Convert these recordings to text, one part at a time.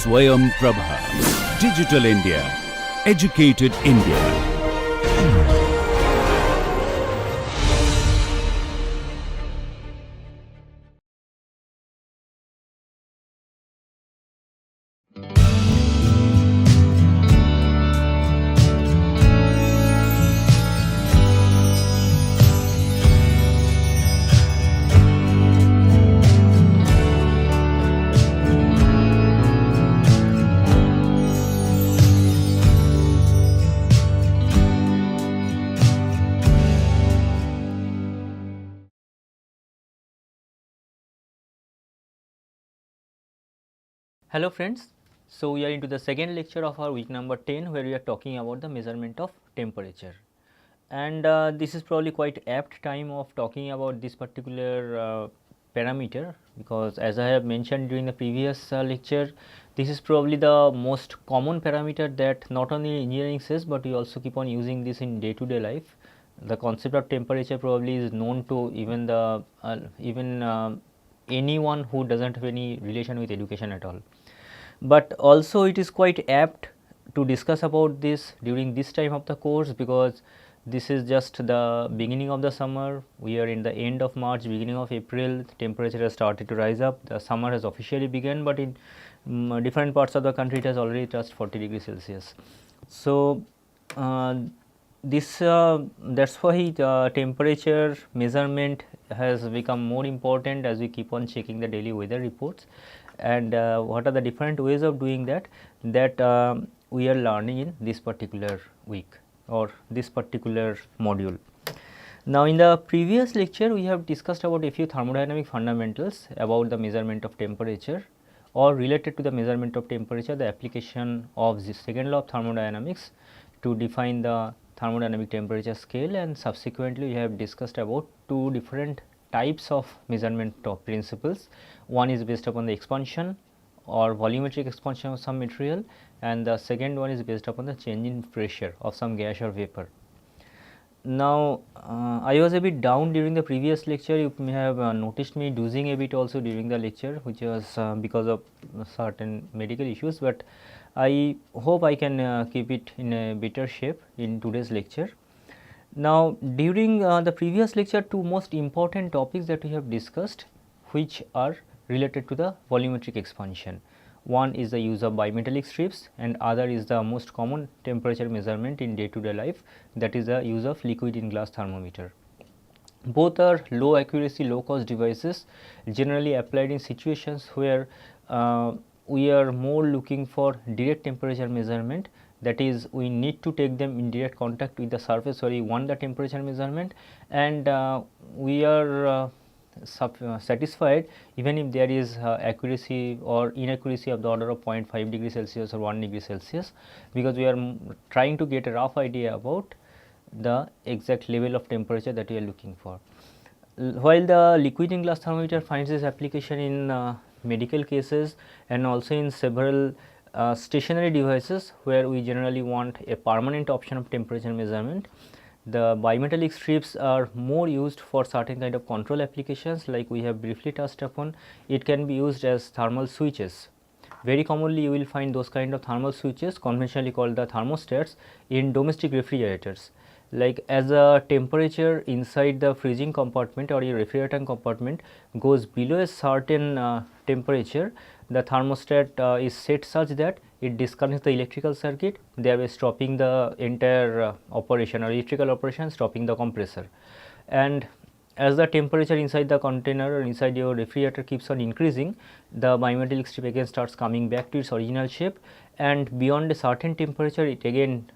Swayam Prabha. Digital India. Educated India. Hello friends, so we are into the second lecture of our week number 10 where we are talking about the measurement of temperature, and this is probably quite apt time of talking about this particular parameter, because as I have mentioned during the previous lecture, this is probably the most common parameter that not only engineering says but we also keep on using this in day to day life. The concept of temperature probably is known to even the anyone who doesn't have any relation with education at all. But also it is quite apt to discuss about this during this time of the course, because this is just the beginning of the summer. We are in the end of March, beginning of April, the temperature has started to rise up. The summer has officially begun, but in different parts of the country it has already touched 40 degrees Celsius. So that's why the temperature measurement has become more important as we keep on checking the daily weather reports. And what are the different ways of doing that we are learning in this particular week or this particular module. Now, in the previous lecture we have discussed about a few thermodynamic fundamentals about the measurement of temperature, or related to the measurement of temperature, the application of the second law of thermodynamics to define the thermodynamic temperature scale, and subsequently we have discussed about two different types of measurement of principles. One is based upon the expansion or volumetric expansion of some material, and the second one is based upon the change in pressure of some gas or vapor. Now, I was a bit down during the previous lecture. You may have noticed me doozing a bit also during the lecture, which was because of certain medical issues, but I hope I can keep it in a better shape in today's lecture. Now, during the previous lecture, two most important topics that we have discussed, which are related to the volumetric expansion. One is the use of bimetallic strips, and other is the most common temperature measurement in day to day life, that is the use of liquid in glass thermometer. Both are low accuracy, low cost devices, generally applied in situations where we are more looking for direct temperature measurement. That is, we need to take them in direct contact with the surface where we want the temperature measurement, and we are satisfied even if there is accuracy or inaccuracy of the order of 0.5 degree Celsius or 1 degree Celsius, because we are trying to get a rough idea about the exact level of temperature that we are looking for. While the liquid in glass thermometer finds its application in medical cases and also in several stationary devices where we generally want a permanent option of temperature measurement, the bimetallic strips are more used for certain kind of control applications, like we have briefly touched upon. It can be used as thermal switches. Very commonly you will find those kind of thermal switches, conventionally called the thermostats, in domestic refrigerators. Like as a temperature inside the freezing compartment or your refrigerator compartment goes below a certain temperature, the thermostat is set such that it disconnects the electrical circuit, thereby stopping the entire operation or electrical operation, stopping the compressor. And as the temperature inside the container or inside your refrigerator keeps on increasing, the bimetallic strip again starts coming back to its original shape, and beyond a certain temperature it again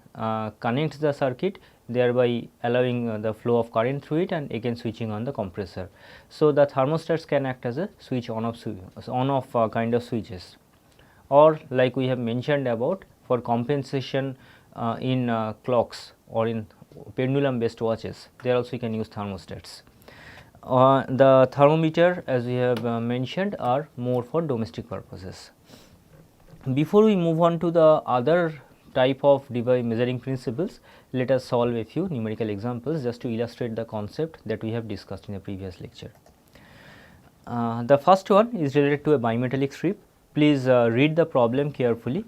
connects the circuit, thereby allowing the flow of current through it and again switching on the compressor. So, the thermostats can act as a switch on off kind of switches, or like we have mentioned about for compensation in clocks or in pendulum based watches, there also you can use thermostats. The thermometer, as we have mentioned, are more for domestic purposes. Before we move on to the other type of device measuring principles, let us solve a few numerical examples just to illustrate the concept that we have discussed in the previous lecture. The first one is related to a bimetallic strip. please read the problem carefully.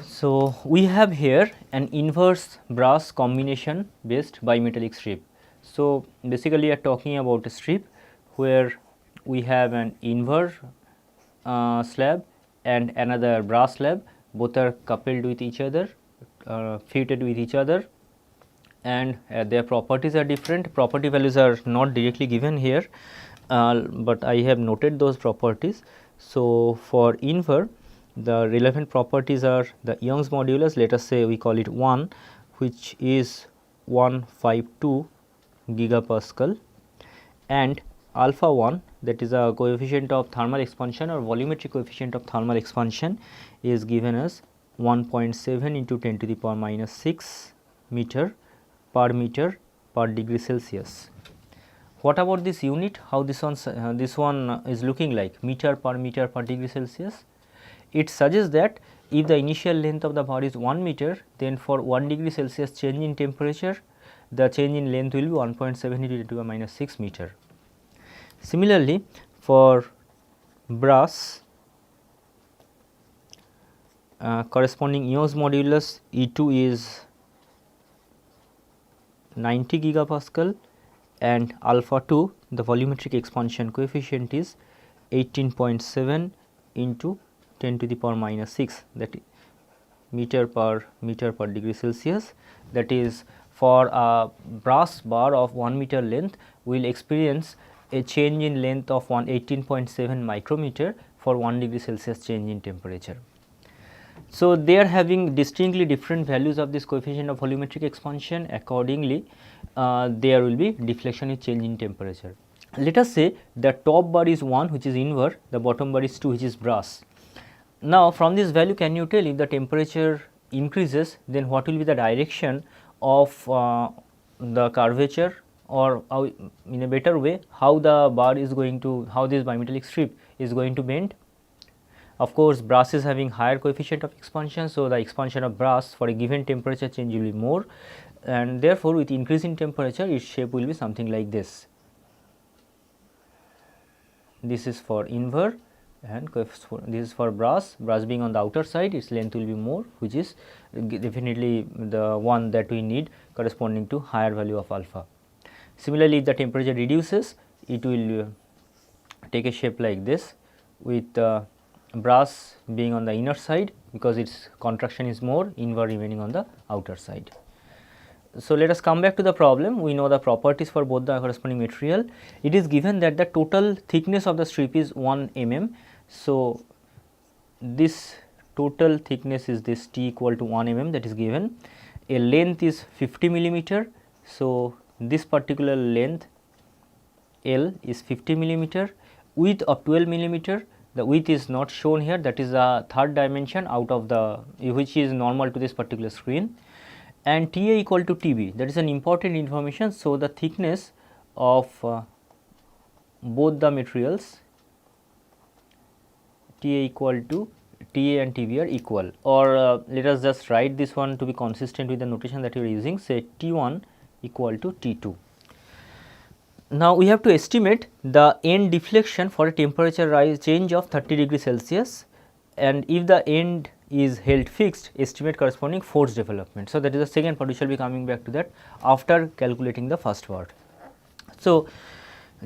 So, we have here an inverse brass combination based bimetallic strip. So, basically we are talking about a strip where we have an inverse slab and another brass slab, both are coupled with each other, fitted with each other, and their properties are different. Property values are not directly given here, but I have noted those properties. So, for inverse, the relevant properties are the Young's modulus, let us say we call it 1, which is 152 gigapascal, and alpha 1, that is a coefficient of thermal expansion or volumetric coefficient of thermal expansion, is given as 1.7 into 10 to the power minus 6 meter per degree Celsius. What about this unit? How this one is looking like, meter per degree Celsius? It suggests that if the initial length of the bar is 1 meter, then for 1 degree Celsius change in temperature, the change in length will be 1.7 into 10 to the power minus 6 meter. Similarly, for brass, corresponding Young's modulus E2 is 90 gigapascal, and alpha 2, the volumetric expansion coefficient, is 18.7 into 10 to the power minus 6, that is meter per degree Celsius. That is, for a brass bar of 1 meter length, we will experience a change in length of 18.7 micrometer for 1 degree Celsius change in temperature. So, they are having distinctly different values of this coefficient of volumetric expansion. Accordingly, there will be deflection with change in temperature. Let us say the top bar is 1, which is inverse, the bottom bar is 2, which is brass. Now, from this value, can you tell if the temperature increases, then what will be the direction of the curvature, or in a better way, how the bar is going to, how this bimetallic strip is going to bend? Of course, brass is having higher coefficient of expansion, so the expansion of brass for a given temperature change will be more, and therefore, with increase in temperature, its shape will be something like this. This is for inverse, and this is for brass. Brass being on the outer side, its length will be more, which is definitely the one that we need, corresponding to higher value of alpha. Similarly, if the temperature reduces, it will take a shape like this, with brass being on the inner side, because its contraction is more, inverse remaining on the outer side. So, let us come back to the problem. We know the properties for both the corresponding material. It is given that the total thickness of the strip is 1 mm. So, this total thickness is this T equal to 1 mm, that is given. A length is 50 millimeter. So, this particular length L is 50 millimeter, width of 12 millimeter. The width is not shown here, that is a third dimension out of the, which is normal to this particular screen, and TA equal to TB, that is an important information. So, the thickness of both the materials, TA equal to TA and TB are equal, or let us just write this one to be consistent with the notation that you are using, say T1 equal to T2. Now, we have to estimate the end deflection for a temperature rise change of 30 degree Celsius, and if the end is held fixed, estimate corresponding force development. So, that is the second part. We shall be coming back to that after calculating the first part. So,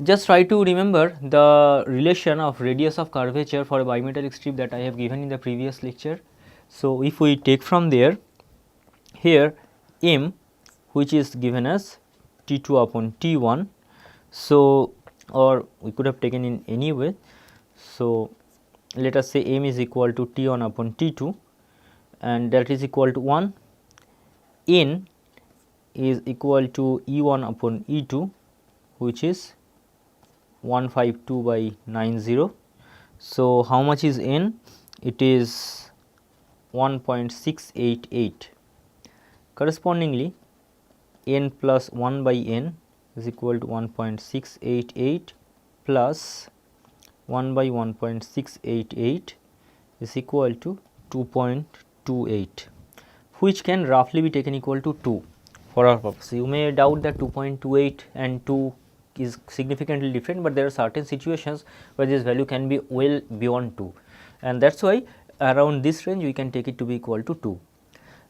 just try to remember the relation of radius of curvature for a bimetallic strip that I have given in the previous lecture. So, if we take from there, here m, which is given as T2 upon T1. So, or we could have taken in any way. So, let us say m is equal to T1 upon T2, and that is equal to 1. N is equal to E1 upon E2, which is 152 by 90. So, how much is N? It is 1.688. Correspondingly, N plus 1 by N is equal to 1.688 plus 1 by 1.688 is equal to 2.28, which can roughly be taken equal to 2 for our purpose. You may doubt that 2.28 and 2 is significantly different, but there are certain situations where this value can be well beyond 2. and that is why around this range we can take it to be equal to 2.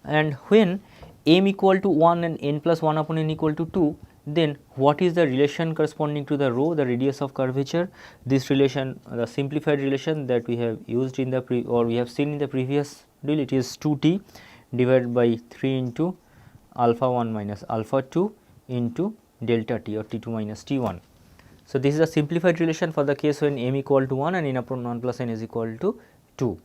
And when m equal to 1 and n plus 1 upon n equal to 2, then what is the relation corresponding to the rho, the radius of curvature? This relation, the simplified relation that we have used in the we have seen in the previous drill, it is 2t divided by 3 into alpha 1 minus alpha 2 into delta t or t2 minus t1. So, this is a simplified relation for the case when m equal to 1 and n upon 1 plus n is equal to 2.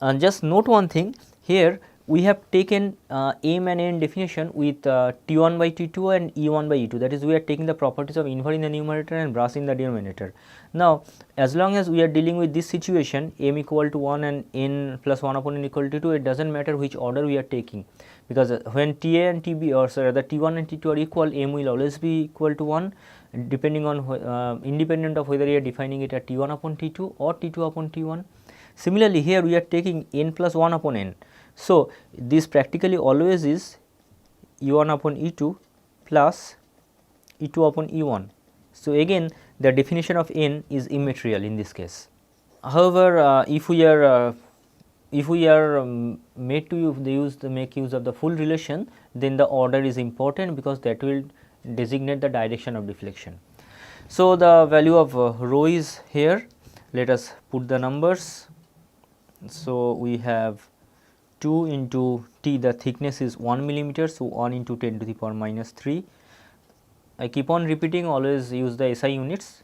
And just note one thing here, we have taken m and n definition with T1 by T2 and E1 by E2, that is we are taking the properties of inverse in the numerator and brass in the denominator. Now, as long as we are dealing with this situation m equal to 1 and n plus 1 upon n equal to 2, it does not matter which order we are taking, because when Ta and Tb or the T1 and T2 are equal, m will always be equal to 1 depending on independent of whether you are defining it at T1 upon T2 or T2 upon T1. Similarly, here we are taking n plus 1 upon n. So, this practically always is E1 upon E2 plus E2 upon E1. So, again the definition of n is immaterial in this case. However, if we are made to make use of the full relation, then the order is important because that will designate the direction of deflection. So, the value of rho is here. Let us put the numbers. So, we have 2 into t, the thickness is 1 millimeter. So, 1 into 10 to the power minus 3. I keep on repeating, always use the SI units.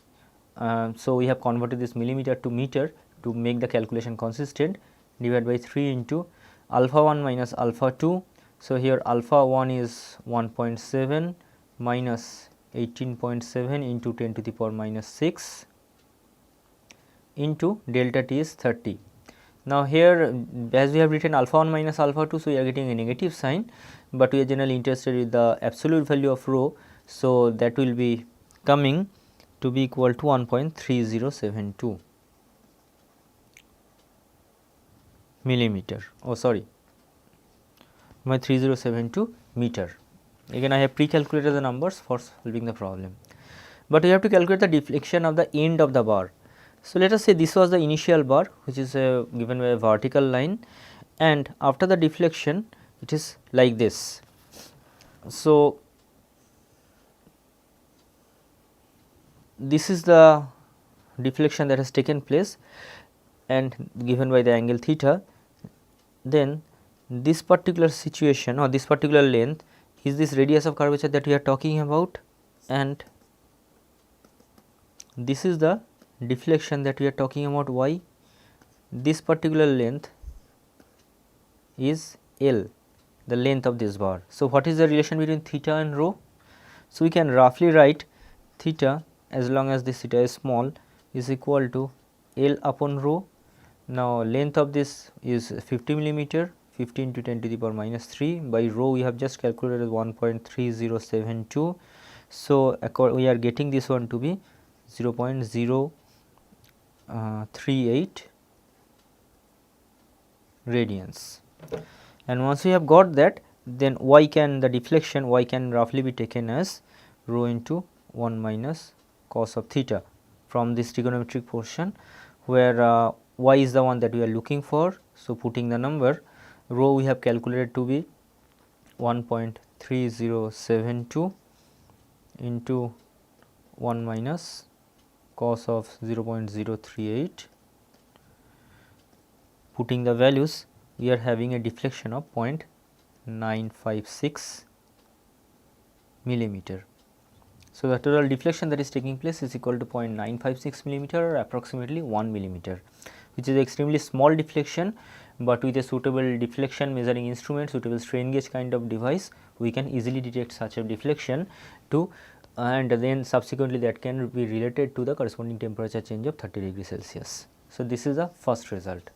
So, we have converted this millimeter to meter to make the calculation consistent, divided by 3 into alpha 1 minus alpha 2. So, here alpha 1 is 1.7 minus 18.7 into 10 to the power minus 6 into delta t is 30. Now, here as we have written alpha 1 minus alpha 2, so we are getting a negative sign, but we are generally interested with the absolute value of rho. So, that will be coming to be equal to 1.3072 millimeter, oh sorry, 3072 meter. Again I have pre-calculated the numbers for solving the problem, but we have to calculate the deflection of the end of the bar. So, let us say this was the initial bar, which is given by a vertical line, and after the deflection it is like this. So, this is the deflection that has taken place and given by the angle theta. Then this particular situation or this particular length is this radius of curvature that we are talking about, and this is the deflection that we are talking about y. This particular length is L, the length of this bar. So, what is the relation between theta and rho? So, we can roughly write theta, as long as this theta is small, is equal to L upon rho. Now, length of this is 50 millimeter, 50 into 10 to the power minus 3, by rho we have just calculated 1.3072. So, we are getting this one to be 0.038 radians, and once we have got that, then y can, the deflection y can roughly be taken as rho into 1 minus cos of theta from this trigonometric portion, where y is the one that we are looking for. So, putting the number, rho we have calculated to be 1.3072 into 1 minus cos of 0.038. Putting the values, we are having a deflection of 0.956 millimeter. So, the total deflection that is taking place is equal to 0.956 millimeter or approximately 1 millimeter, which is extremely small deflection, but with a suitable deflection measuring instrument, suitable strain gauge kind of device, we can easily detect such a deflection to, and then subsequently that can be related to the corresponding temperature change of 30 degrees Celsius. So, this is the first result.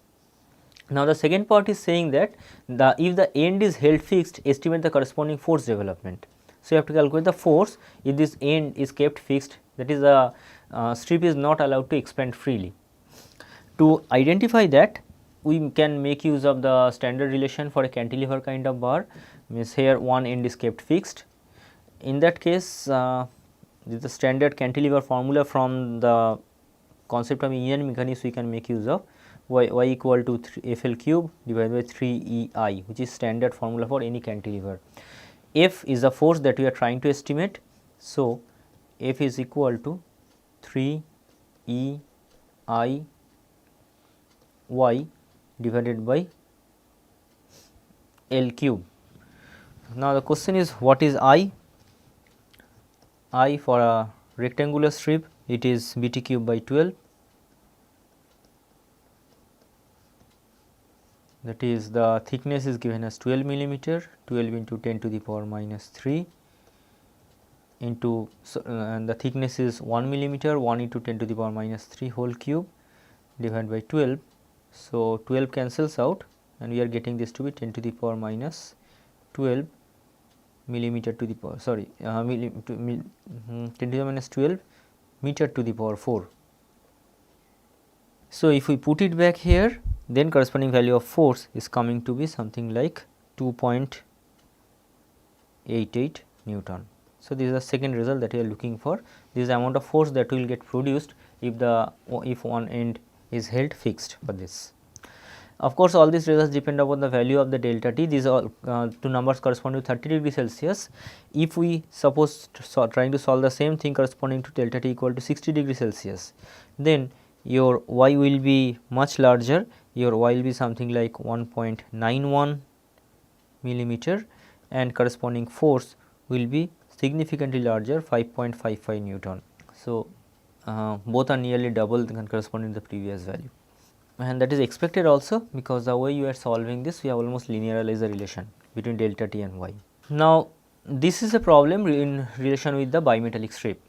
Now, the second part is saying that if the end is held fixed, estimate the corresponding force development. So, you have to calculate the force if this end is kept fixed, that is the strip is not allowed to expand freely. To identify that, we can make use of the standard relation for a cantilever kind of bar, means here one end is kept fixed. In that case, this is the standard cantilever formula from the concept of engineering mechanics we can make use of y equal to FL cube divided by 3EI, which is standard formula for any cantilever. F is the force that we are trying to estimate. So, F is equal to 3EI y divided by L cube. Now, the question is what is I? I for a rectangular strip, it is BT cube by 12, that is the thickness is given as 12 millimeter, 12 into 10 to the power minus 3 into and the thickness is 1 millimeter, 1 into 10 to the power minus 3 whole cube divided by 12. So, 12 cancels out and we are getting this to be 10 to the power minus 12 millimeter to the power 10 to the minus 12 meter to the power 4. So, if we put it back here, then corresponding value of force is coming to be something like 2.88 Newton. So, this is the second result that we are looking for. This is the amount of force that will get produced if one end is held fixed for this. Of course, all these results depend upon the value of the delta T. These are two numbers correspond to 30 degree Celsius. If we suppose trying to solve the same thing corresponding to delta T equal to 60 degree Celsius, then your y will be much larger. Your y will be something like 1.91 millimeter and corresponding force will be significantly larger, 5.55 Newton. So, both are nearly double than corresponding to the previous value, and that is expected also because the way you are solving this, we have almost linearized the relation between delta T and y. Now, this is a problem in relation with the bimetallic strip.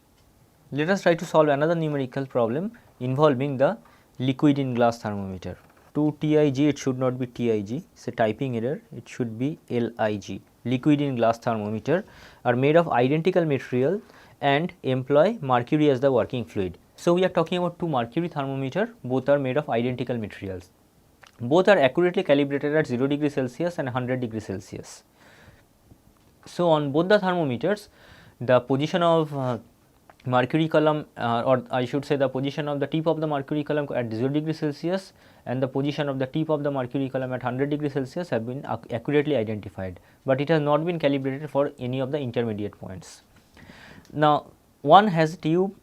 Let us try to solve another numerical problem involving the liquid in glass thermometer. To TIG, it should not be TIG, it is a typing error, it should be LIG. Liquid in glass thermometer are made of identical material and employ mercury as the working fluid. So, we are talking about two mercury thermometer, both are made of identical materials. Both are accurately calibrated at 0 degree Celsius and 100 degree Celsius. So, on both the thermometers, the position of mercury column or I should say the position of the tip of the mercury column at 0 degree Celsius and the position of the tip of the mercury column at 100 degree Celsius have been accurately identified, but it has not been calibrated for any of the intermediate points. Now, one has a tube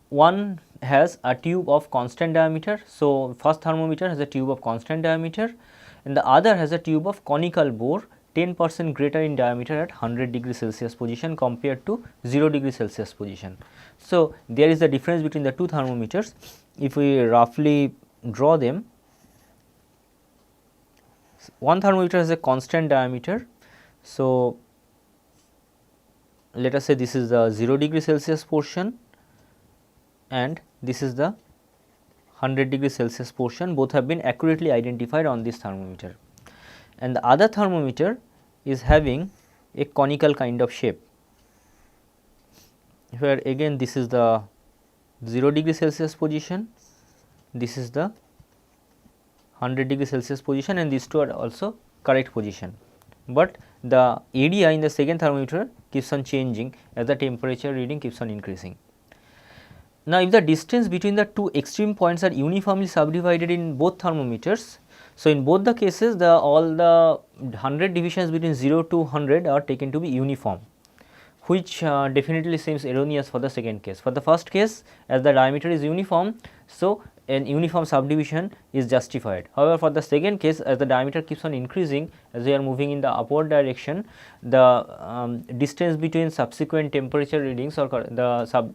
of constant diameter. So, first thermometer has a tube of constant diameter and the other has a tube of conical bore 10% greater in diameter at 100 degree Celsius position compared to 0 degree Celsius position. So, there is a difference between the two thermometers. If we roughly draw them, one thermometer has a constant diameter. So, let us say this is the 0 degree Celsius portion and this is the 100 degree Celsius portion, both have been accurately identified on this thermometer. And the other thermometer is having a conical kind of shape, where again this is the 0 degree Celsius position, this is the 100 degree Celsius position and these two are also correct position, but the area in the second thermometer keeps on changing as the temperature reading keeps on increasing. Now, if the distance between the two extreme points are uniformly subdivided in both thermometers, so in both the cases all the 100 divisions between 0 to 100 are taken to be uniform, which definitely seems erroneous for the second case. For the first case, as the diameter is uniform, so an uniform subdivision is justified. However, for the second case, as the diameter keeps on increasing as we are moving in the upward direction, the distance between subsequent temperature readings or the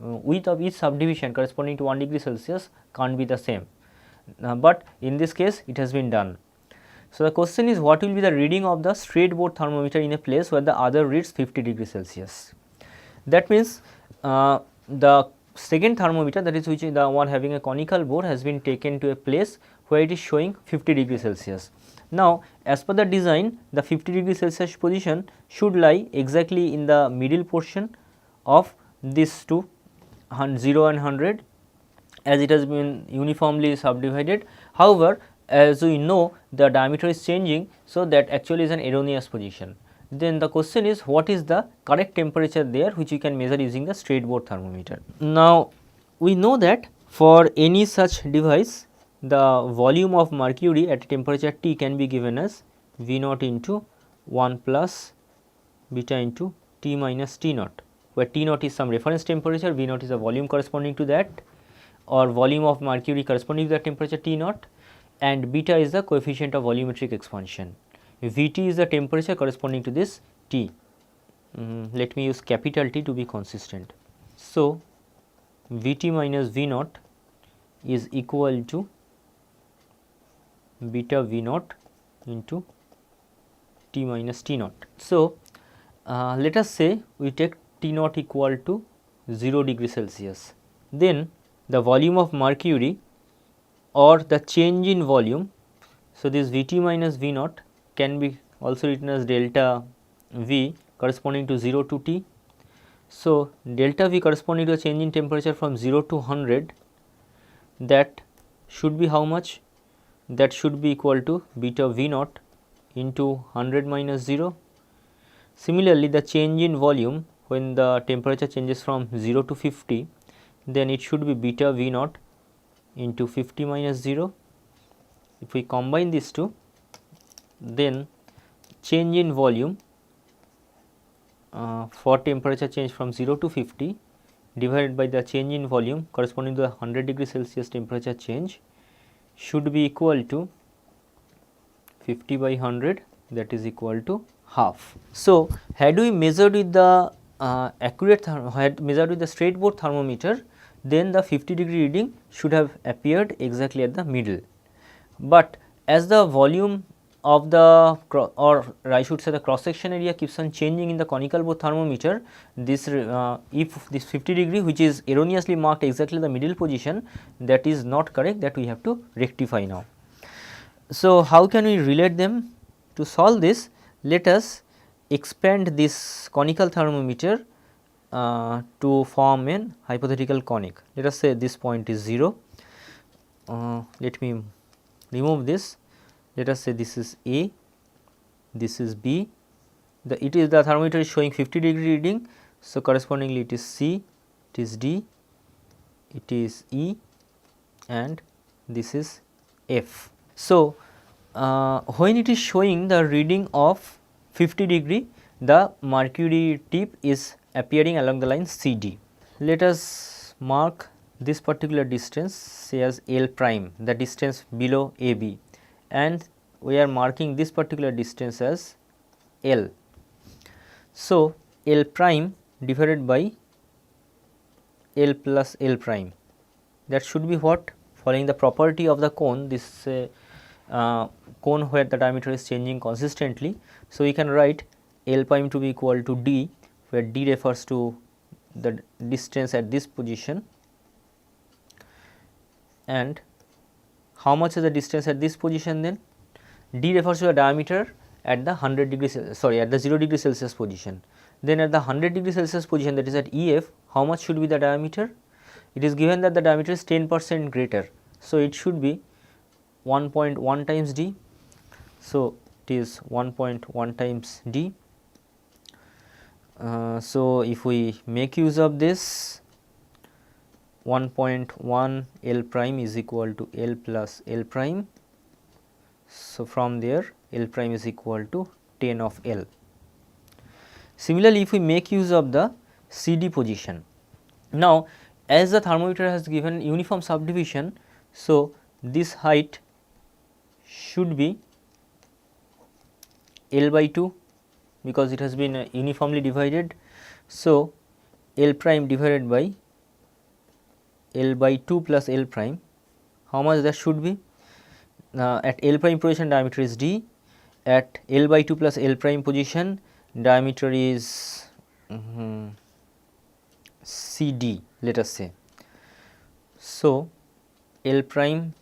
width of each subdivision corresponding to 1 degree Celsius can't be the same, but in this case it has been done. So, the question is what will be the reading of the straight bore thermometer in a place where the other reads 50 degree Celsius. That means, the second thermometer, that is which is the one having a conical bore, has been taken to a place where it is showing 50 degree Celsius. Now, as per the design, the 50 degree Celsius position should lie exactly in the middle portion of these two 0 and 100, as it has been uniformly subdivided. However, as we know the diameter is changing, so that actually is an erroneous position. Then the question is what is the correct temperature there which you can measure using the straight bore thermometer. Now, we know that For any such device, the volume of mercury at temperature T can be given as V naught into 1 plus beta into T minus T naught, where T naught is some reference temperature, V naught is the volume corresponding to that, or volume of mercury corresponding to the temperature T naught, and beta is the coefficient of volumetric expansion. Vt is the temperature corresponding to this T. Let me use capital T to be consistent. So, Vt minus V naught is equal to beta V naught into T minus T naught. So, let us say we take T naught equal to 0 degree Celsius, then the volume of mercury or the change in volume. So, this Vt minus V naught can be also written as delta V corresponding to 0 to T. So, delta V corresponding to a change in temperature from 0 to 100, that should be how much? That should be equal to beta V naught into 100 minus 0. Similarly, the change in volume when the temperature changes from 0 to 50, then it should be beta V naught into 50 minus 0. If we combine these two, then change in volume for temperature change from 0 to 50 divided by the change in volume corresponding to the 100 degree Celsius temperature change should be equal to 50 by 100, that is equal to half. So, had we measured with the measured with the straight bore thermometer, then the 50 degree reading should have appeared exactly at the middle. But as the volume of the or I should say the cross section area keeps on changing in the conical bore thermometer, this if this 50 degree which is erroneously marked exactly the middle position, that is not correct, that we have to rectify now. So, how can we relate them? To solve this, let us expand this conical thermometer to form an hypothetical conic. Let us say this point is 0. Let me remove this. Let us say this is A, this is B. The thermometer is showing 50 degree reading. So, correspondingly it is C, it is D, it is E, and this is F. So, when it is showing the reading of 50 degree, the mercury tip is appearing along the line CD. Let us mark this particular distance, say as L prime, the distance below AB, and we are marking this particular distance as L. So, L prime divided by L plus L prime, that should be what? Following the property of the cone, this cone where the diameter is changing consistently. So, we can write L prime to be equal to D, where D refers to the distance at this position, and how much is the distance at this position then? D refers to the diameter at the 100 degree at the 0 degree Celsius position. Then at the 100 degree Celsius position, that is at EF, how much should be the diameter? It is given that the diameter is 10% greater. So, it should be 1.1 times D. So, it is 1.1 times D. So, if we make use of this, 1.1 L prime is equal to L plus L prime. So, from there L prime is equal to 10 of L. Similarly, if we make use of the CD position, now as the thermometer has given uniform subdivision, so this height should be L by 2 because it has been uniformly divided. So, L prime divided by L by 2 plus L prime, how much that should be? At L prime position diameter is D, at L by 2 plus L prime position diameter is CD, let us say. So, L prime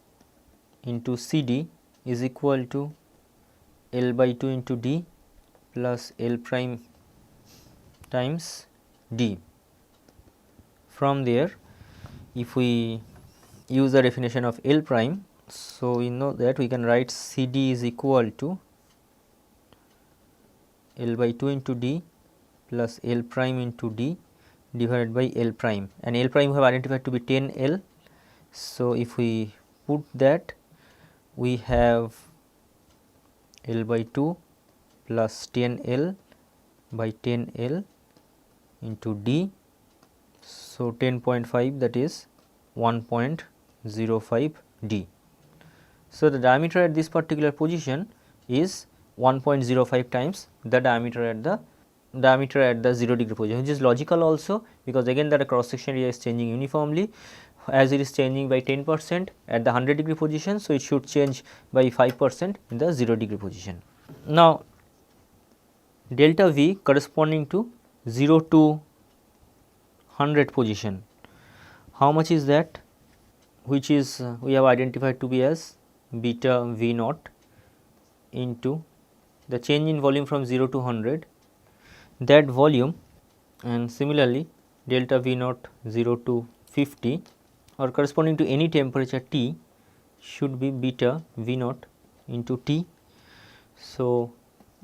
into CD is equal to L by 2 into D plus L prime times D. From there, if we use the definition of L prime, so we know that we can write CD is equal to L by 2 into D plus L prime into D divided by L prime, and L prime we have identified to be 10 L, So, if we put that, we have L by 2 plus 10 L by 10 L into D. So, 10.5, that is 1.05 D. So, the diameter at this particular position is 1.05 times the diameter at the 0 degree position, which is logical also, because again the cross section area is changing uniformly, as it is changing by 10% at the 100 degree position. So, it should change by 5% in the 0 degree position. Now, delta V corresponding to 0 to 100 position, how much is that, which is we have identified to be as beta V naught into the change in volume from 0 to 100, that volume, and similarly delta V naught 0 to 50 or corresponding to any temperature T should be beta V naught into T. So,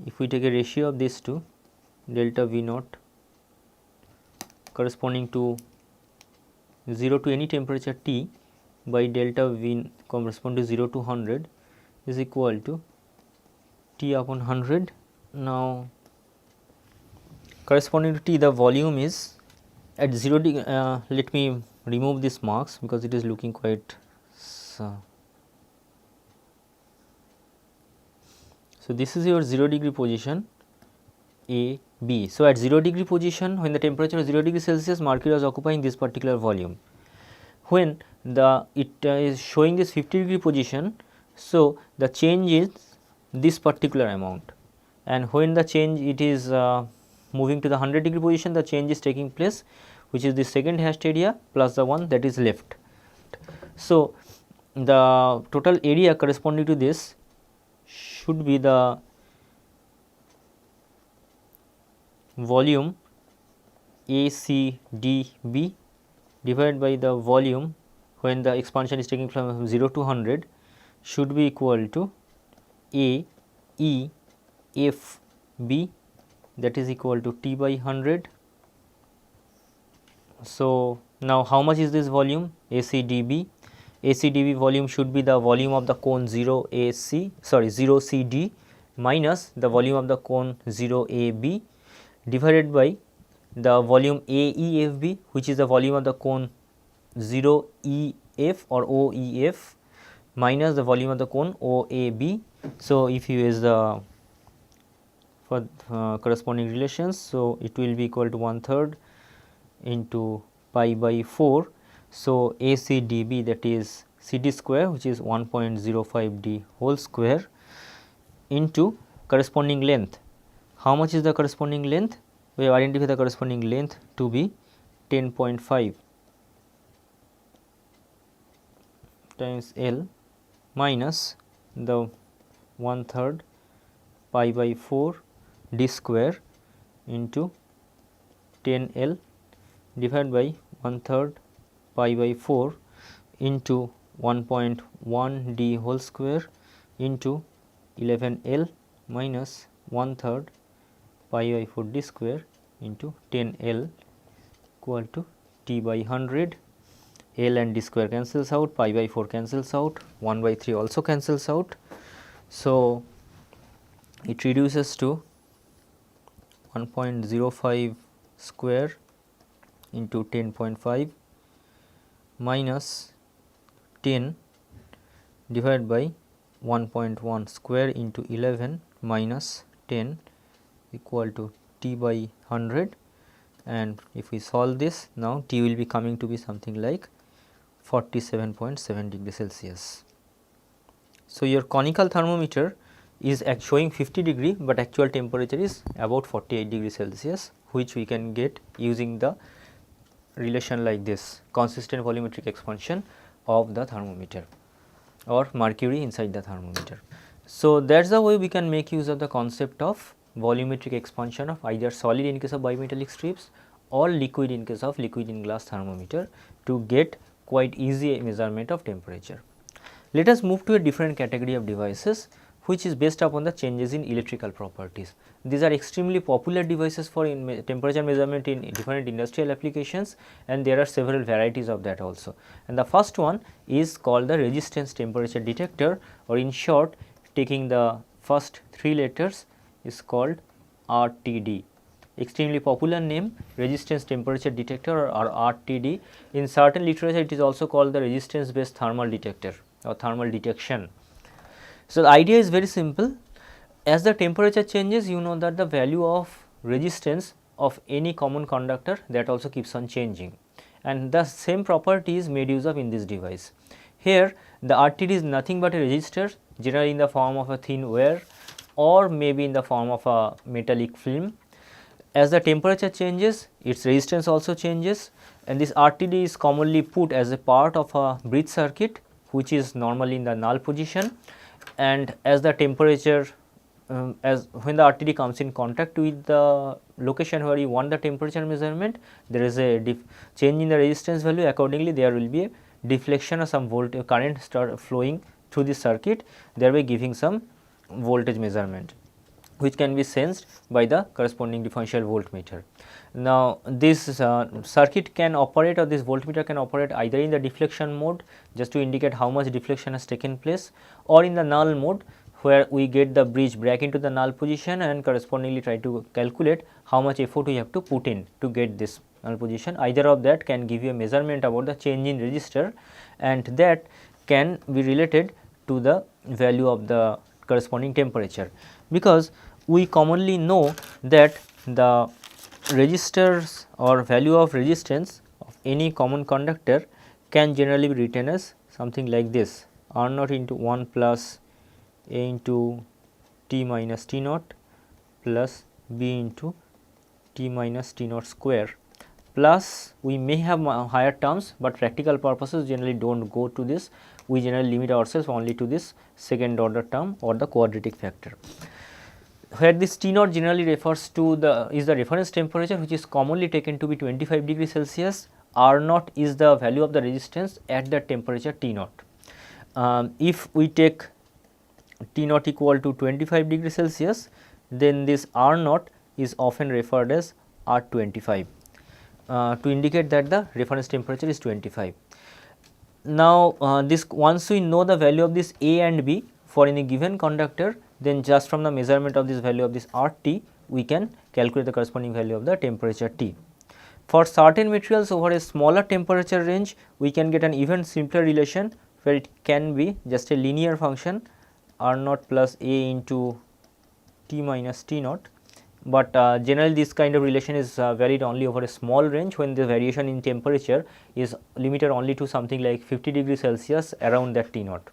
if we take a ratio of these two, delta V naught corresponding to 0 to any temperature T by delta V corresponding to 0 to 100 is equal to T upon 100. Now, corresponding to T, the volume is at 0 degree. Let me remove this marks because it is looking quite. So, this is your 0 degree position A, B. So, at 0 degree position, when the temperature is 0 degree Celsius, mercury was occupying this particular volume. When it is showing this 50 degree position, so the change is this particular amount, and when the change it is moving to the 100 degree position, the change is taking place, which is the second hashed area plus the one that is left. So, the total area corresponding to this should be the volume ACDB divided by the volume when the expansion is taking from 0 to 100 should be equal to AEFB, that is equal to T by 100. So, now how much is this volume ACDB? ACDB volume should be the volume of the cone 0 CD minus the volume of the cone 0 AB divided by the volume AEFB, which is the volume of the cone 0 EF or OEF minus the volume of the cone OAB. So, if you use the for corresponding relations, so it will be equal to 1/3 into pi by 4. So, ACDB, that is CD square, which is 1.05 D whole square into corresponding length. How much is the corresponding length? We have identified the corresponding length to be 10.5 times L minus the 1/3 pi by 4 D square into 10 L divided by 1/3 pi by 4 into 1.1 D whole square into 11 L minus 1/3 pi by 4 D square into 10 L equal to T by 100. L and D square cancels out, pi by 4 cancels out, 1 by 3 also cancels out. So, it reduces to 1.05 square into 10.5 minus 10 divided by 1.1 square into 11 minus 10 equal to T by 100, and if we solve this, now T will be coming to be something like 47.7 degree Celsius. So, your conical thermometer is showing 50 degree, but actual temperature is about 48 degree Celsius, which we can get using the relation like this, consistent volumetric expansion of the thermometer or mercury inside the thermometer. So, that is the way we can make use of the concept of volumetric expansion of either solid in case of bimetallic strips or liquid in case of liquid in glass thermometer to get quite easy measurement of temperature. Let us move to a different category of devices which is based upon the changes in electrical properties. These are extremely popular devices for temperature measurement in different industrial applications, and there are several varieties of that also. And the first one is called the resistance temperature detector, or in short, taking the first 3 letters, is called RTD. Extremely popular name, resistance temperature detector, or RTD. In certain literature it is also called the resistance based thermal detector or thermal detection. So, the idea is very simple. As the temperature changes, you know that the value of resistance of any common conductor, that also keeps on changing, and the same property is made use of in this device. Here the RTD is nothing but a resistor, generally in the form of a thin wire or maybe in the form of a metallic film. As the temperature changes, its resistance also changes, and this RTD is commonly put as a part of a bridge circuit, which is normally in the null position. And as the temperature as when the RTD comes in contact with the location where you want the temperature measurement, there is a change in the resistance value. Accordingly, there will be a deflection or some voltage current start flowing through the circuit, thereby giving some voltage measurement, which can be sensed by the corresponding differential voltmeter. Now, this circuit can operate, or this voltmeter can operate either in the deflection mode, just to indicate how much deflection has taken place, or in the null mode, where we get the bridge back into the null position and correspondingly try to calculate how much effort we have to put in to get this null position. Either of that can give you a measurement about the change in resistor, and that can be related to the value of the corresponding temperature, because we commonly know that the resistors or value of resistance of any common conductor can generally be written as something like this: R naught into 1 plus A into T minus T naught plus B into T minus T naught square, plus we may have higher terms, but practical purposes generally do not go to this. We generally limit ourselves only to this second order term or the quadratic factor, where this T naught generally refers to the reference temperature, which is commonly taken to be 25 degrees Celsius. R naught is the value of the resistance at the temperature T naught. If we take T naught equal to 25 degrees Celsius, then this R naught is often referred as R25 to indicate that the reference temperature is 25. Now, this once we know the value of this A and B for any given conductor, then just from the measurement of this value of this RT, we can calculate the corresponding value of the temperature T. For certain materials over a smaller temperature range, we can get an even simpler relation, where it can be just a linear function R naught plus A into T minus T naught, but generally this kind of relation is valid only over a small range, when the variation in temperature is limited only to something like 50 degrees Celsius around that T naught.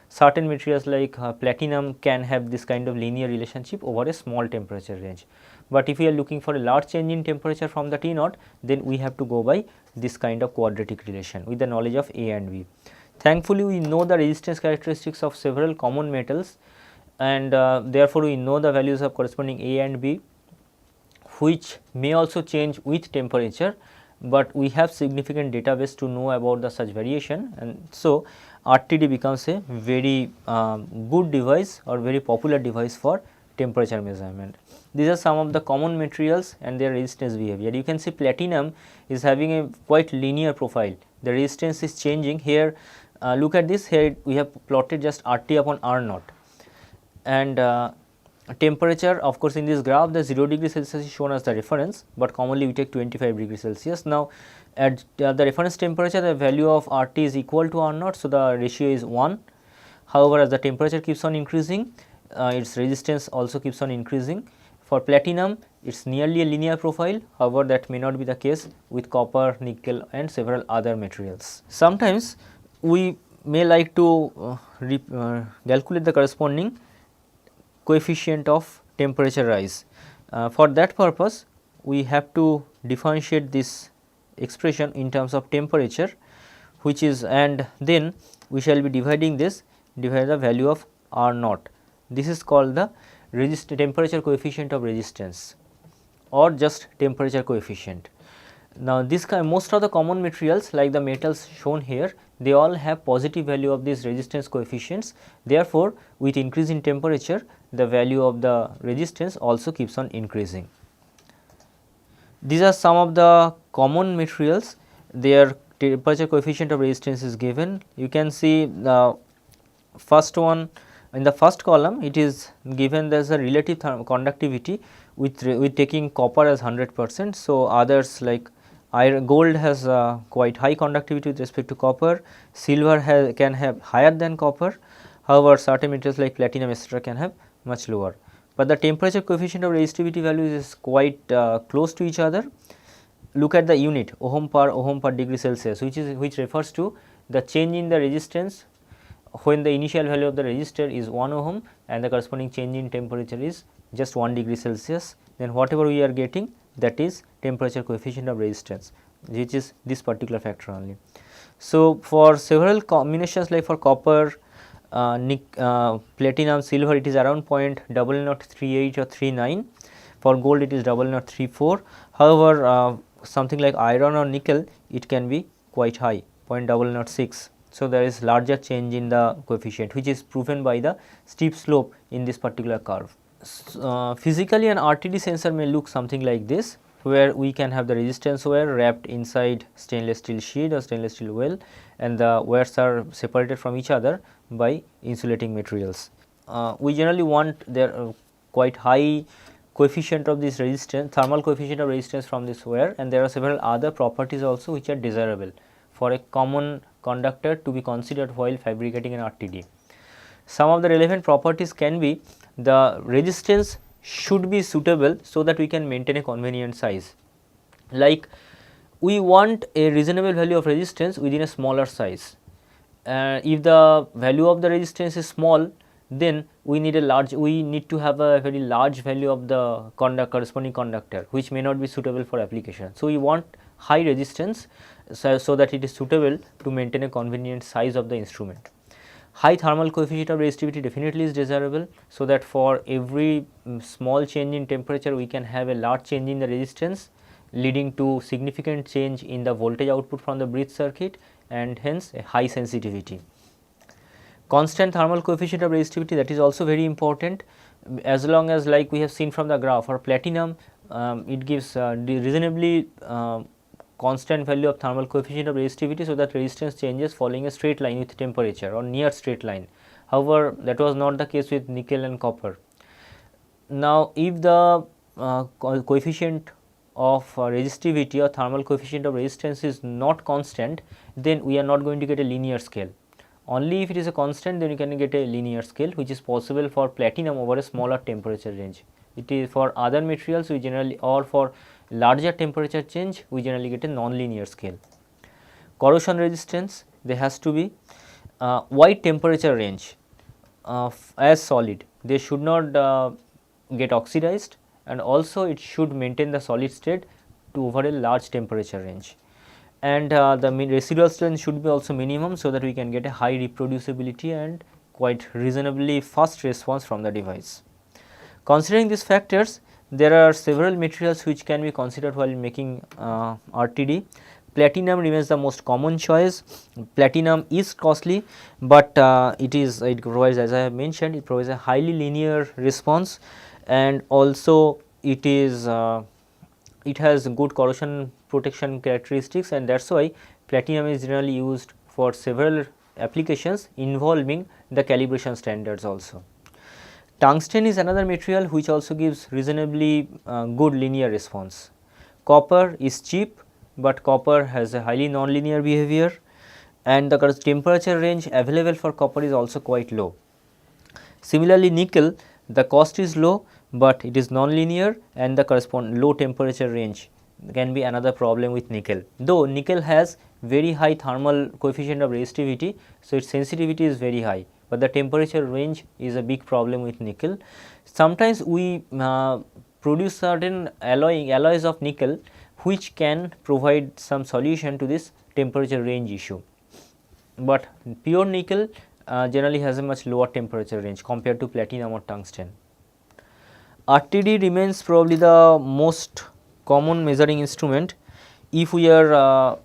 Certain materials like platinum can have this kind of linear relationship over a small temperature range, but if we are looking for a large change in temperature from the T naught, then we have to go by this kind of quadratic relation with the knowledge of A and B. Thankfully, we know the resistance characteristics of several common metals, and therefore, we know the values of corresponding A and B, which may also change with temperature, but we have significant database to know about the such variation, and so RTD becomes a very good device or very popular device for temperature measurement. These are some of the common materials and their resistance behavior. You can see platinum is having a quite linear profile. The resistance is changing here. Look at this, here we have plotted just RT upon R naught, and temperature, of course, in this graph the 0 degree Celsius is shown as the reference, but commonly we take 25 degree Celsius. Now, at the reference temperature, the value of RT is equal to R naught, so the ratio is 1. However, as the temperature keeps on increasing, its resistance also keeps on increasing. For platinum, it is nearly a linear profile. However, that may not be the case with copper, nickel and several other materials. Sometimes we may like to calculate the corresponding coefficient of temperature rise. For that purpose, we have to differentiate this expression in terms of temperature, which is, and then we shall be dividing this divide the value of R naught. This is called the temperature coefficient of resistance, or just temperature coefficient. Now, most of the common materials like the metals shown here, they all have positive value of these resistance coefficients. Therefore, with increase in temperature, the value of the resistance also keeps on increasing. These are some of the common materials, their temperature coefficient of resistance is given. You can see the first one in the first column, it is given as a relative conductivity with taking copper as 100%. So, others like gold has quite high conductivity with respect to copper, silver can have higher than copper, however, certain materials like platinum etc. can have much lower, but the temperature coefficient of resistivity values is quite close to each other. Look at the unit ohm per degree Celsius, which refers to the change in the resistance when the initial value of the resistor is 1 ohm and the corresponding change in temperature is just 1 degree Celsius, then whatever we are getting, that is temperature coefficient of resistance, which is this particular factor only. So, for several combinations like for copper, platinum, silver, it is around 0.0038 or 39. For gold it is 0034. However, something like iron or nickel, it can be quite high, 0.006. So, there is larger change in the coefficient, which is proven by the steep slope in this particular curve. Physically, an RTD sensor may look something like this, where we can have the resistance wire wrapped inside stainless steel sheet or stainless steel well, and the wires are separated from each other by insulating materials. We generally want their quite high coefficient of this resistance, thermal coefficient of resistance from this wire, and there are several other properties also which are desirable for a common conductor to be considered while fabricating an RTD. Some of the relevant properties can be the resistance should be suitable so that we can maintain a convenient size. Like we want a reasonable value of resistance within a smaller size. If the value of the resistance is small, then we need to have a very large value of the corresponding conductor, which may not be suitable for application. So, we want high resistance so that it is suitable to maintain a convenient size of the instrument. High thermal coefficient of resistivity definitely is desirable, so that for every small change in temperature we can have a large change in the resistance, leading to significant change in the voltage output from the bridge circuit and hence a high sensitivity. Constant thermal coefficient of resistivity, that is also very important, as long as like we have seen from the graph for platinum, it gives reasonably constant value of thermal coefficient of resistivity, so that resistance changes following a straight line with temperature or near straight line. However, that was not the case with nickel and copper. Now, if the coefficient of resistivity or thermal coefficient of resistance is not constant, then we are not going to get a linear scale. Only if it is a constant, then you can get a linear scale, which is possible for platinum over a smaller temperature range. It is for other materials we generally, or for larger temperature change, we generally get a non-linear scale. Corrosion resistance, there has to be wide temperature range as solid. They should not get oxidized, and also it should maintain the solid state to over a large temperature range. And the residual strength should be also minimum, so that we can get a high reproducibility and quite reasonably fast response from the device. Considering these factors, there are several materials which can be considered while making RTD. Platinum remains the most common choice. Platinum is costly, but it provides, as I have mentioned, it provides a highly linear response, and also it has good corrosion protection characteristics, and that is why platinum is generally used for several applications involving the calibration standards also. Tungsten is another material which also gives reasonably good linear response. Copper is cheap, but copper has a highly non-linear behavior, and the temperature range available for copper is also quite low. Similarly, nickel, the cost is low, but it is non-linear, and the corresponding low temperature range can be another problem with nickel. Though nickel has very high thermal coefficient of resistivity, so its sensitivity is very high, but the temperature range is a big problem with nickel. Sometimes we produce certain alloys of nickel which can provide some solution to this temperature range issue, but pure nickel generally has a much lower temperature range compared to platinum or tungsten. RTD remains probably the most common measuring instrument. if we are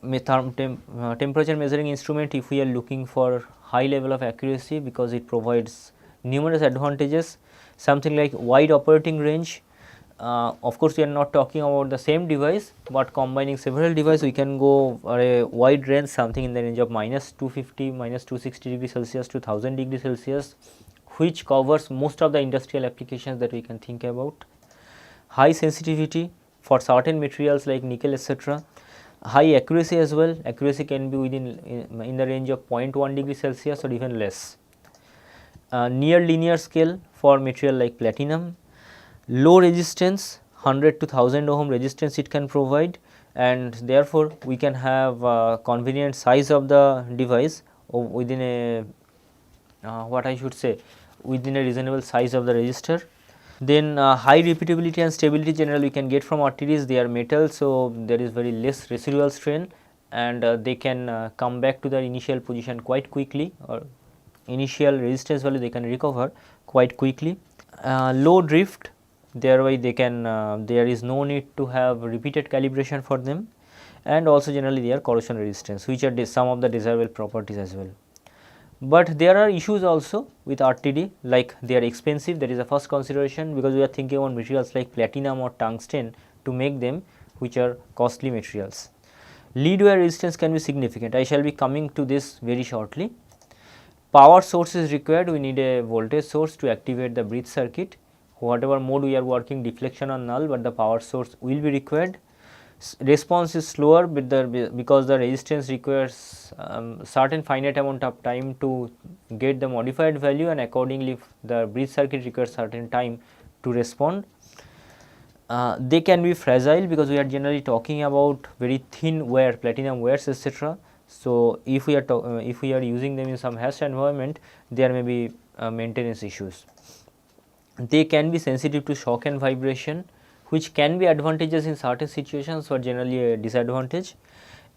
temperature measuring instrument, if we are looking for high level of accuracy, because it provides numerous advantages, something like wide operating range. Of course, we are not talking about the same device, but combining several devices, we can go for a wide range, something in the range of -250, -260 degrees Celsius to 1000 degrees Celsius, which covers most of the industrial applications that we can think about. High sensitivity for certain materials like nickel, etc. High accuracy as well. Accuracy can be in the range of 0.1 degree Celsius or even less. Near linear scale for material like platinum. Low resistance, 100 to 1000 ohm resistance it can provide, and therefore we can have convenient size of the device within a what I should say, within a reasonable size of the resistor. Then high repeatability and stability generally we can get from RTDs. They are metal, so there is very less residual strain, and they can come back to their initial position quite quickly, or initial resistance value they can recover quite quickly. Low drift, thereby they can there is no need to have repeated calibration for them, and also generally they are corrosion resistance, which are some of the desirable properties as well. But there are issues also with RTD, like they are expensive. That is the first consideration, because we are thinking about materials like platinum or tungsten to make them, which are costly materials. Lead wear resistance can be significant. I shall be coming to this very shortly. Power source is required. We need a voltage source to activate the bridge circuit. Whatever mode we are working, deflection or null, but the power source will be required. Response is slower because the resistance requires certain finite amount of time to get the modified value, and accordingly the bridge circuit requires certain time to respond. They can be fragile because we are generally talking about very thin wear, platinum wares, etc. So, if we are using them in some harsh environment, there may be maintenance issues. They can be sensitive to shock and vibration, which can be advantageous in certain situations but generally a disadvantage.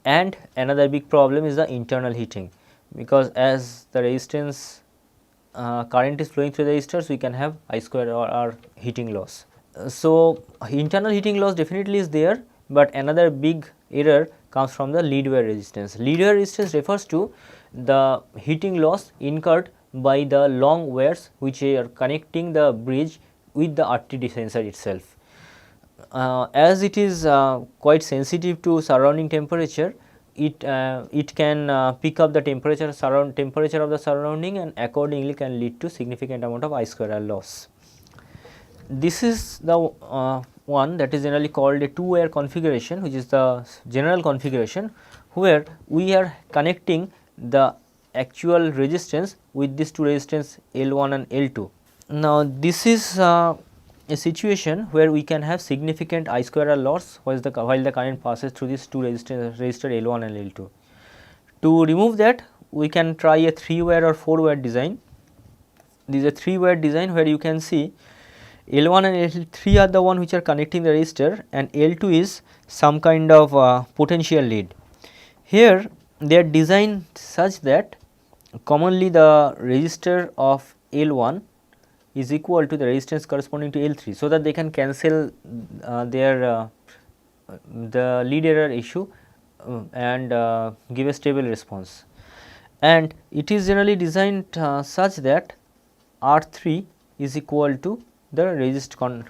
And another big problem is the internal heating, because as the resistance current is flowing through the resistors, we can have I square or R heating loss. So, internal heating loss definitely is there, but another big error comes from the lead wear resistance. Lead wear resistance refers to the heating loss incurred by the long wires which are connecting the bridge with the RTD sensor itself. As it is quite sensitive to surrounding temperature, it can pick up the temperature of the surrounding, and accordingly can lead to significant amount of I square R loss. This is the one that is generally called a two-wire configuration, which is the general configuration, where we are connecting the actual resistance with these two resistance L1 and L2. Now, this is a situation where we can have significant I square R loss while the current passes through these two resistor L1 and L2. To remove that, we can try a 3-wire or 4-wire design. This is a 3-wire design where you can see L1 and L3 are the one which are connecting the resistor, and L2 is some kind of potential lead. Here they are designed such that commonly the resistor of L1 is equal to the resistance corresponding to L3, so that they can cancel the lead error issue and give a stable response. And it is generally designed such that R3 is equal to the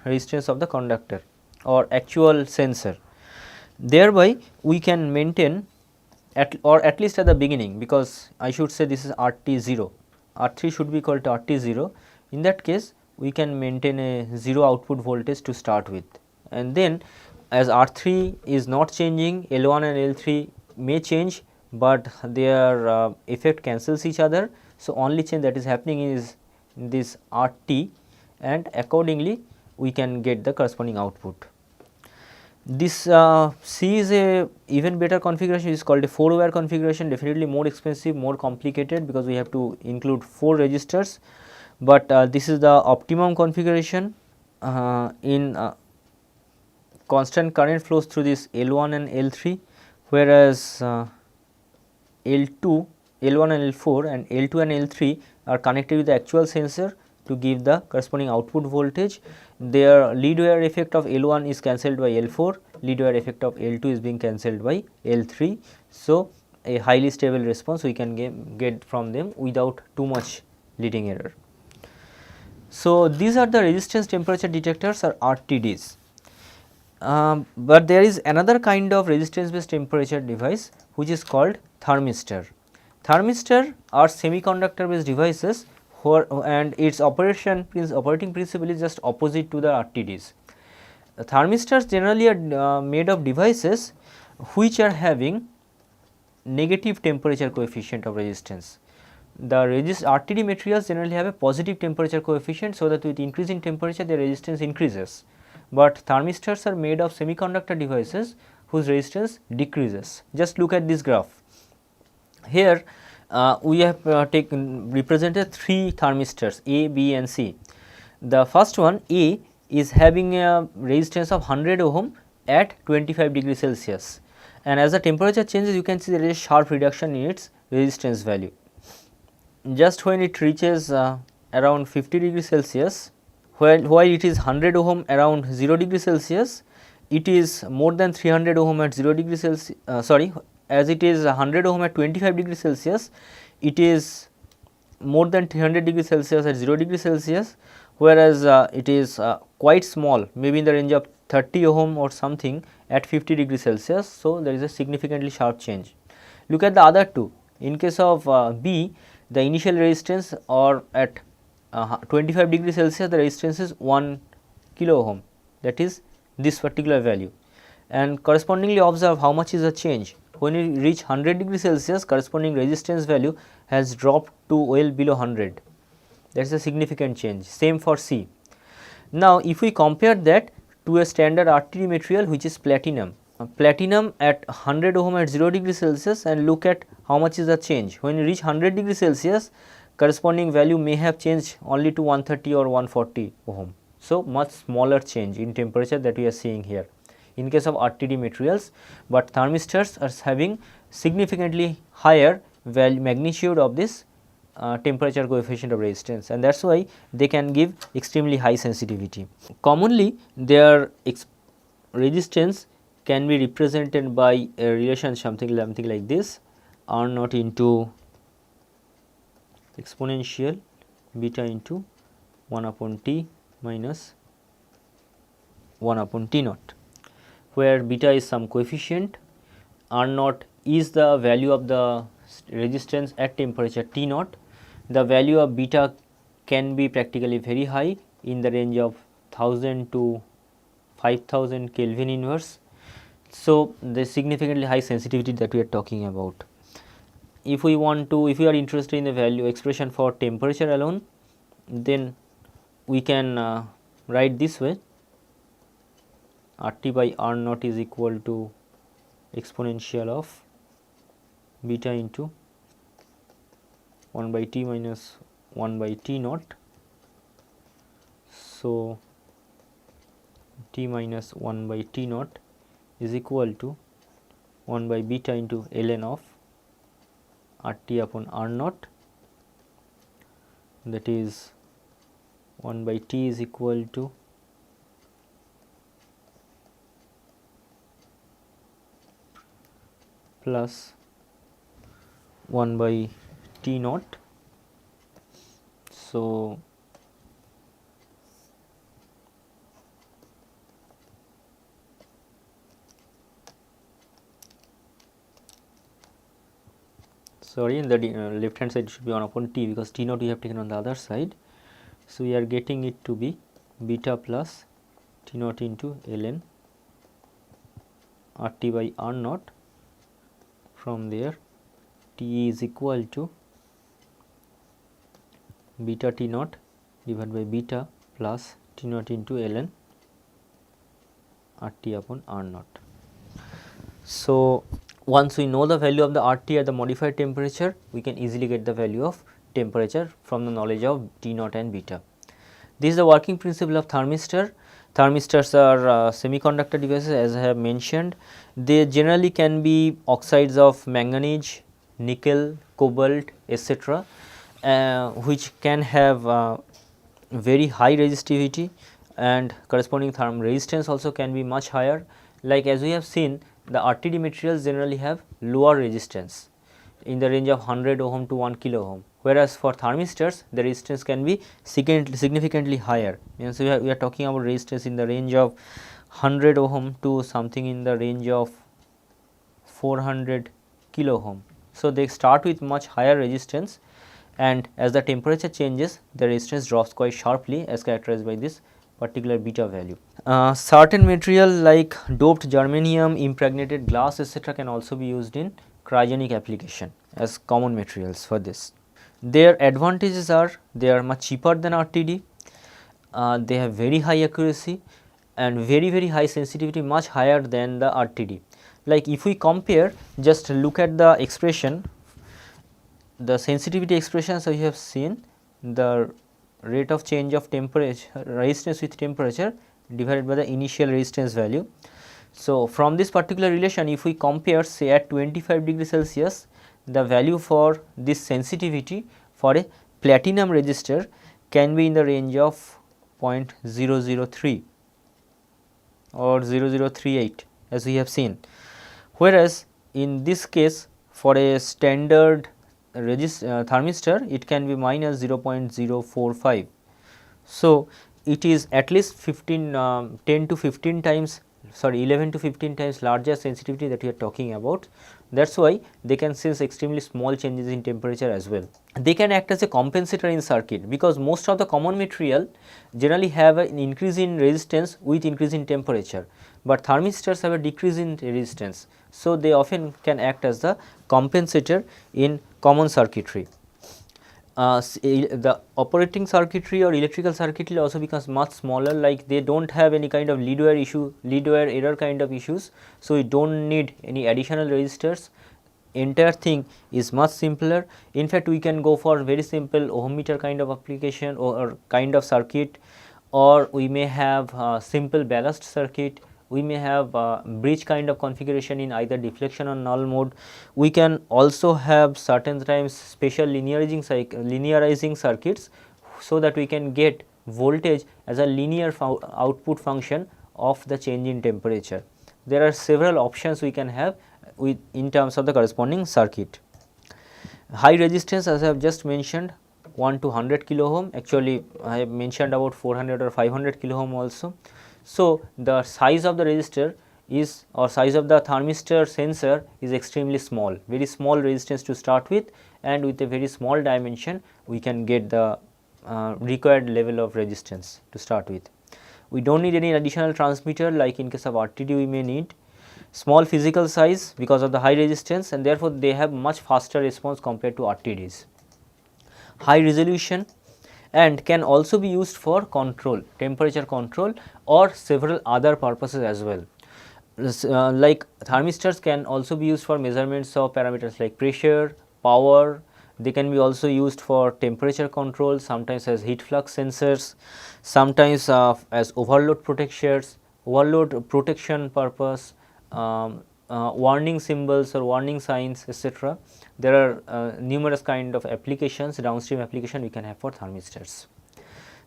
resistance of the conductor or actual sensor. Thereby we can maintain at least at the beginning, because I should say this is RT0, R3 should be equal to RT0. In that case, we can maintain a 0 output voltage to start with, and then as R3 is not changing, L1 and L3 may change, but their effect cancels each other. So, only change that is happening is this RT, and accordingly we can get the corresponding output. This C is a even better configuration, it is called a 4-wire configuration, definitely more expensive, more complicated, because we have to include 4 resistors, but this is the optimum configuration. In constant current flows through this L1 and L3, whereas L1 and L4 and L2 and L3 are connected with the actual sensor to give the corresponding output voltage. Their lead wear effect of L1 is cancelled by L4, lead wire effect of L2 is being cancelled by L3. So, a highly stable response we can get from them without too much leading error. So, these are the resistance temperature detectors or RTDs. But there is another kind of resistance based temperature device which is called thermistor. Thermistor are semiconductor based devices and its operating principle is just opposite to the RTDs. Thermistors generally are made of devices which are having negative temperature coefficient of resistance. The RTD materials generally have a positive temperature coefficient, so that with increasing temperature the resistance increases, but thermistors are made of semiconductor devices whose resistance decreases. Just look at this graph. Here we have represented 3 thermistors A, B and C. The first one A is having a resistance of 100 ohm at 25 degrees Celsius, and as the temperature changes you can see there is a sharp reduction in its resistance value. Just when it reaches around 50 degrees Celsius, while it is 100 ohm around 0 degrees Celsius, it is more than 300 ohm at 0 degrees Celsius, as it is 100 ohm at 25 degrees Celsius, it is more than 300 degrees Celsius at 0 degrees Celsius, whereas it is quite small, maybe in the range of 30 ohm or something at 50 degrees Celsius. So, there is a significantly sharp change. Look at the other two. In case of B, the initial resistance or at 25 degrees Celsius the resistance is 1 kilo ohm, that is this particular value, and correspondingly observe how much is the change. When you reach 100 degrees Celsius, corresponding resistance value has dropped to well below 100. That is a significant change. Same for C. Now, if we compare that to a standard RTD material which is platinum, platinum at 100 ohm at 0 degrees Celsius, and look at how much is the change. When you reach 100 degrees Celsius, corresponding value may have changed only to 130 or 140 ohm. So, much smaller change in temperature that we are seeing here in case of RTD materials, but thermistors are having significantly higher value magnitude of this temperature coefficient of resistance, and that is why they can give extremely high sensitivity. Commonly their resistance can be represented by a relation something like this, R naught into exponential beta into 1 upon T minus 1 upon T naught, where beta is some coefficient, R naught is the value of the resistance at temperature T naught. The value of beta can be practically very high, in the range of 1000 to 5000 Kelvin inverse. So, the significantly high sensitivity that we are talking about. If we are interested in the value expression for temperature alone, then we can write this way: RT by R naught is equal to exponential of beta into 1 by T minus 1 by T naught. So, T minus 1 by T naught is equal to 1 by beta into ln of RT upon R naught, that is 1 by T is equal to plus 1 by T naught. So, sorry, in the left hand side it should be 1 upon T, because T naught we have taken on the other side. So, we are getting it to be beta plus T naught into ln RT by R naught. From there T is equal to beta T naught divided by beta plus T naught into ln RT upon R naught. So, once we know the value of the RT at the modified temperature, we can easily get the value of temperature from the knowledge of T naught and beta. This is the working principle of thermistor. Thermistors are semiconductor devices, as I have mentioned. They generally can be oxides of manganese, nickel, cobalt, etc., which can have very high resistivity, and corresponding resistance also can be much higher, Like as we have seen, the RTD materials generally have lower resistance in the range of 100 ohm to 1 kilo ohm, whereas for thermistors the resistance can be significantly higher. Means we are talking about resistance in the range of 100 ohm to something in the range of 400 kilo ohm. So, they start with much higher resistance, and as the temperature changes the resistance drops quite sharply as characterized by this particular beta value. Certain material like doped germanium, impregnated glass etc. can also be used in cryogenic application as common materials for this. Their advantages are they are much cheaper than RTD, they have very high accuracy and very high sensitivity, much higher than the RTD. Like if we compare, just look at the expression, the sensitivity expressions we have seen, the rate of change of temperature, resistance with temperature divided by the initial resistance value. So, from this particular relation, if we compare say at 25 degree Celsius, the value for this sensitivity for a platinum resistor can be in the range of 0.003 or 0038 as we have seen, whereas in this case for a standard thermistor it can be minus 0.045. So, it is at least 10 to 15 times 11 to 15 times larger sensitivity that we are talking about. That is why they can sense extremely small changes in temperature as well. They can act as a compensator in circuit, because most of the common material generally have an increase in resistance with increase in temperature, but thermistors have a decrease in resistance. So, they often can act as the compensator in common circuitry. The operating circuitry or electrical circuitry also becomes much smaller, like they do not have any kind of lead wire error kind of issues. So, we do not need any additional resistors, entire thing is much simpler. In fact, we can go for very simple ohm meter kind of application or kind of circuit, or we may have simple ballast circuit, we may have bridge kind of configuration in either deflection or null mode. We can also have certain times special linearizing circuits, so that we can get voltage as a linear output function of the change in temperature. There are several options we can have with in terms of the corresponding circuit. High resistance, as I have just mentioned, 1 to 100 kilo ohm, actually I have mentioned about 400 or 500 kilo ohm also. So, the size of the resistor is, or size of the thermistor sensor is extremely small, very small resistance to start with, and with a very small dimension we can get the required level of resistance to start with. We do not need any additional transmitter, like in case of RTD we may need. Small physical size because of the high resistance, and therefore, they have much faster response compared to RTDs. High resolution, and can also be used for control, temperature control or several other purposes as well. Like thermistors can also be used for measurements of parameters like pressure, power. They can be also used for temperature control, sometimes as heat flux sensors, sometimes as overload protection purpose, warning symbols or warning signs, etc. There are numerous kind of applications, downstream application we can have for thermistors.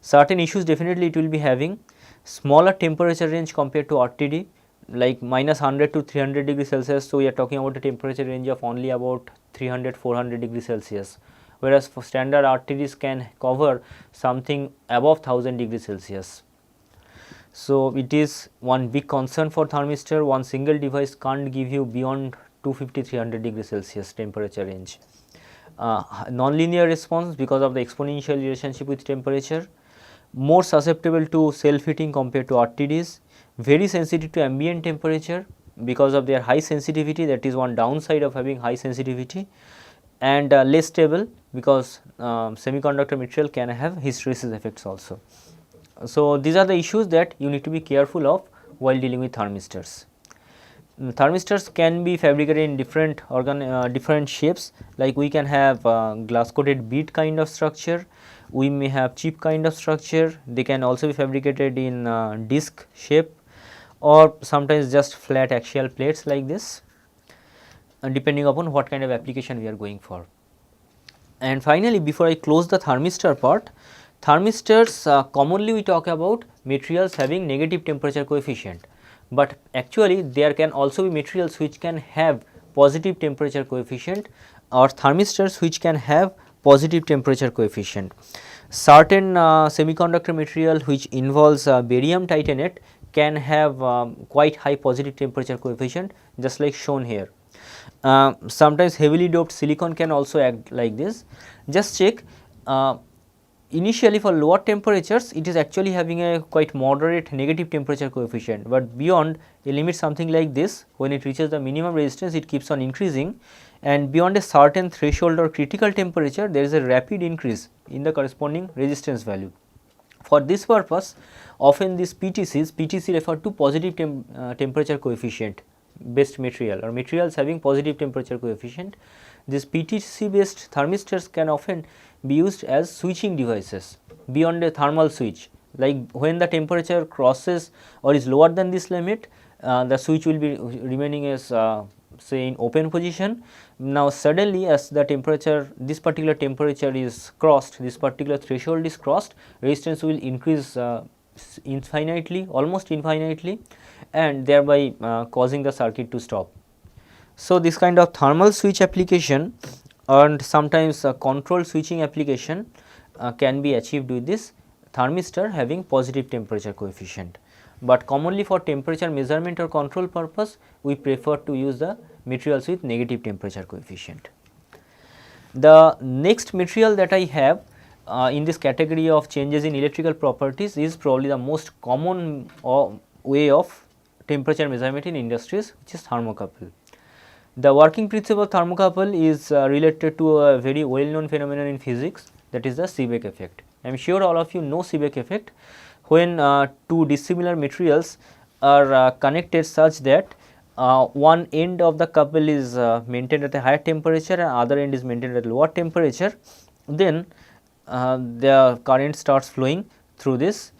Certain issues definitely it will be having: smaller temperature range compared to RTD, like minus 100 to 300 degree Celsius. So, we are talking about a temperature range of only about 300-400 degree Celsius, whereas for standard RTDs can cover something above 1000 degree Celsius. So, it is one big concern for thermistor. One single device can't give you beyond 250-300 degree Celsius temperature range. Non-linear response because of the exponential relationship with temperature, more susceptible to self-heating compared to RTDs, very sensitive to ambient temperature because of their high sensitivity, that is one downside of having high sensitivity, and less stable because semiconductor material can have hysteresis effects also. So, these are the issues that you need to be careful of while dealing with thermistors. Thermistors can be fabricated in different shapes, like we can have glass coated bead kind of structure, we may have chip kind of structure, they can also be fabricated in disc shape or sometimes just flat axial plates like this, depending upon what kind of application we are going for. And finally, before I close the thermistor part, thermistors commonly we talk about materials having negative temperature coefficient, but actually there can also be materials which can have positive temperature coefficient or thermistors which can have positive temperature coefficient. Certain semiconductor material which involves barium titanate can have quite high positive temperature coefficient, just like shown here. Sometimes heavily doped silicon can also act like this. Just check, initially for lower temperatures it is actually having a quite moderate negative temperature coefficient, but beyond a limit something like this, when it reaches the minimum resistance it keeps on increasing, and beyond a certain threshold or critical temperature there is a rapid increase in the corresponding resistance value. For this purpose often these PTC refer to positive temperature coefficient based material or materials having positive temperature coefficient. These PTC based thermistors can often be used as switching devices beyond a thermal switch, like when the temperature crosses or is lower than this limit, the switch will be remaining as say in open position. Now suddenly as the temperature, this particular temperature is crossed, this particular threshold is crossed, resistance will increase infinitely, almost infinitely, and thereby causing the circuit to stop. So this kind of thermal switch application and sometimes control switching application can be achieved with this thermistor having positive temperature coefficient, but commonly for temperature measurement or control purpose we prefer to use the materials with negative temperature coefficient. The next material that I have in this category of changes in electrical properties is probably the most common way of temperature measurement in industries, which is thermocouple. The working principle of thermocouple is related to a very well known phenomenon in physics, that is the Seebeck effect. I am sure all of you know Seebeck effect. When two dissimilar materials are connected such that one end of the couple is maintained at a higher temperature and other end is maintained at lower temperature, then the current starts flowing through this,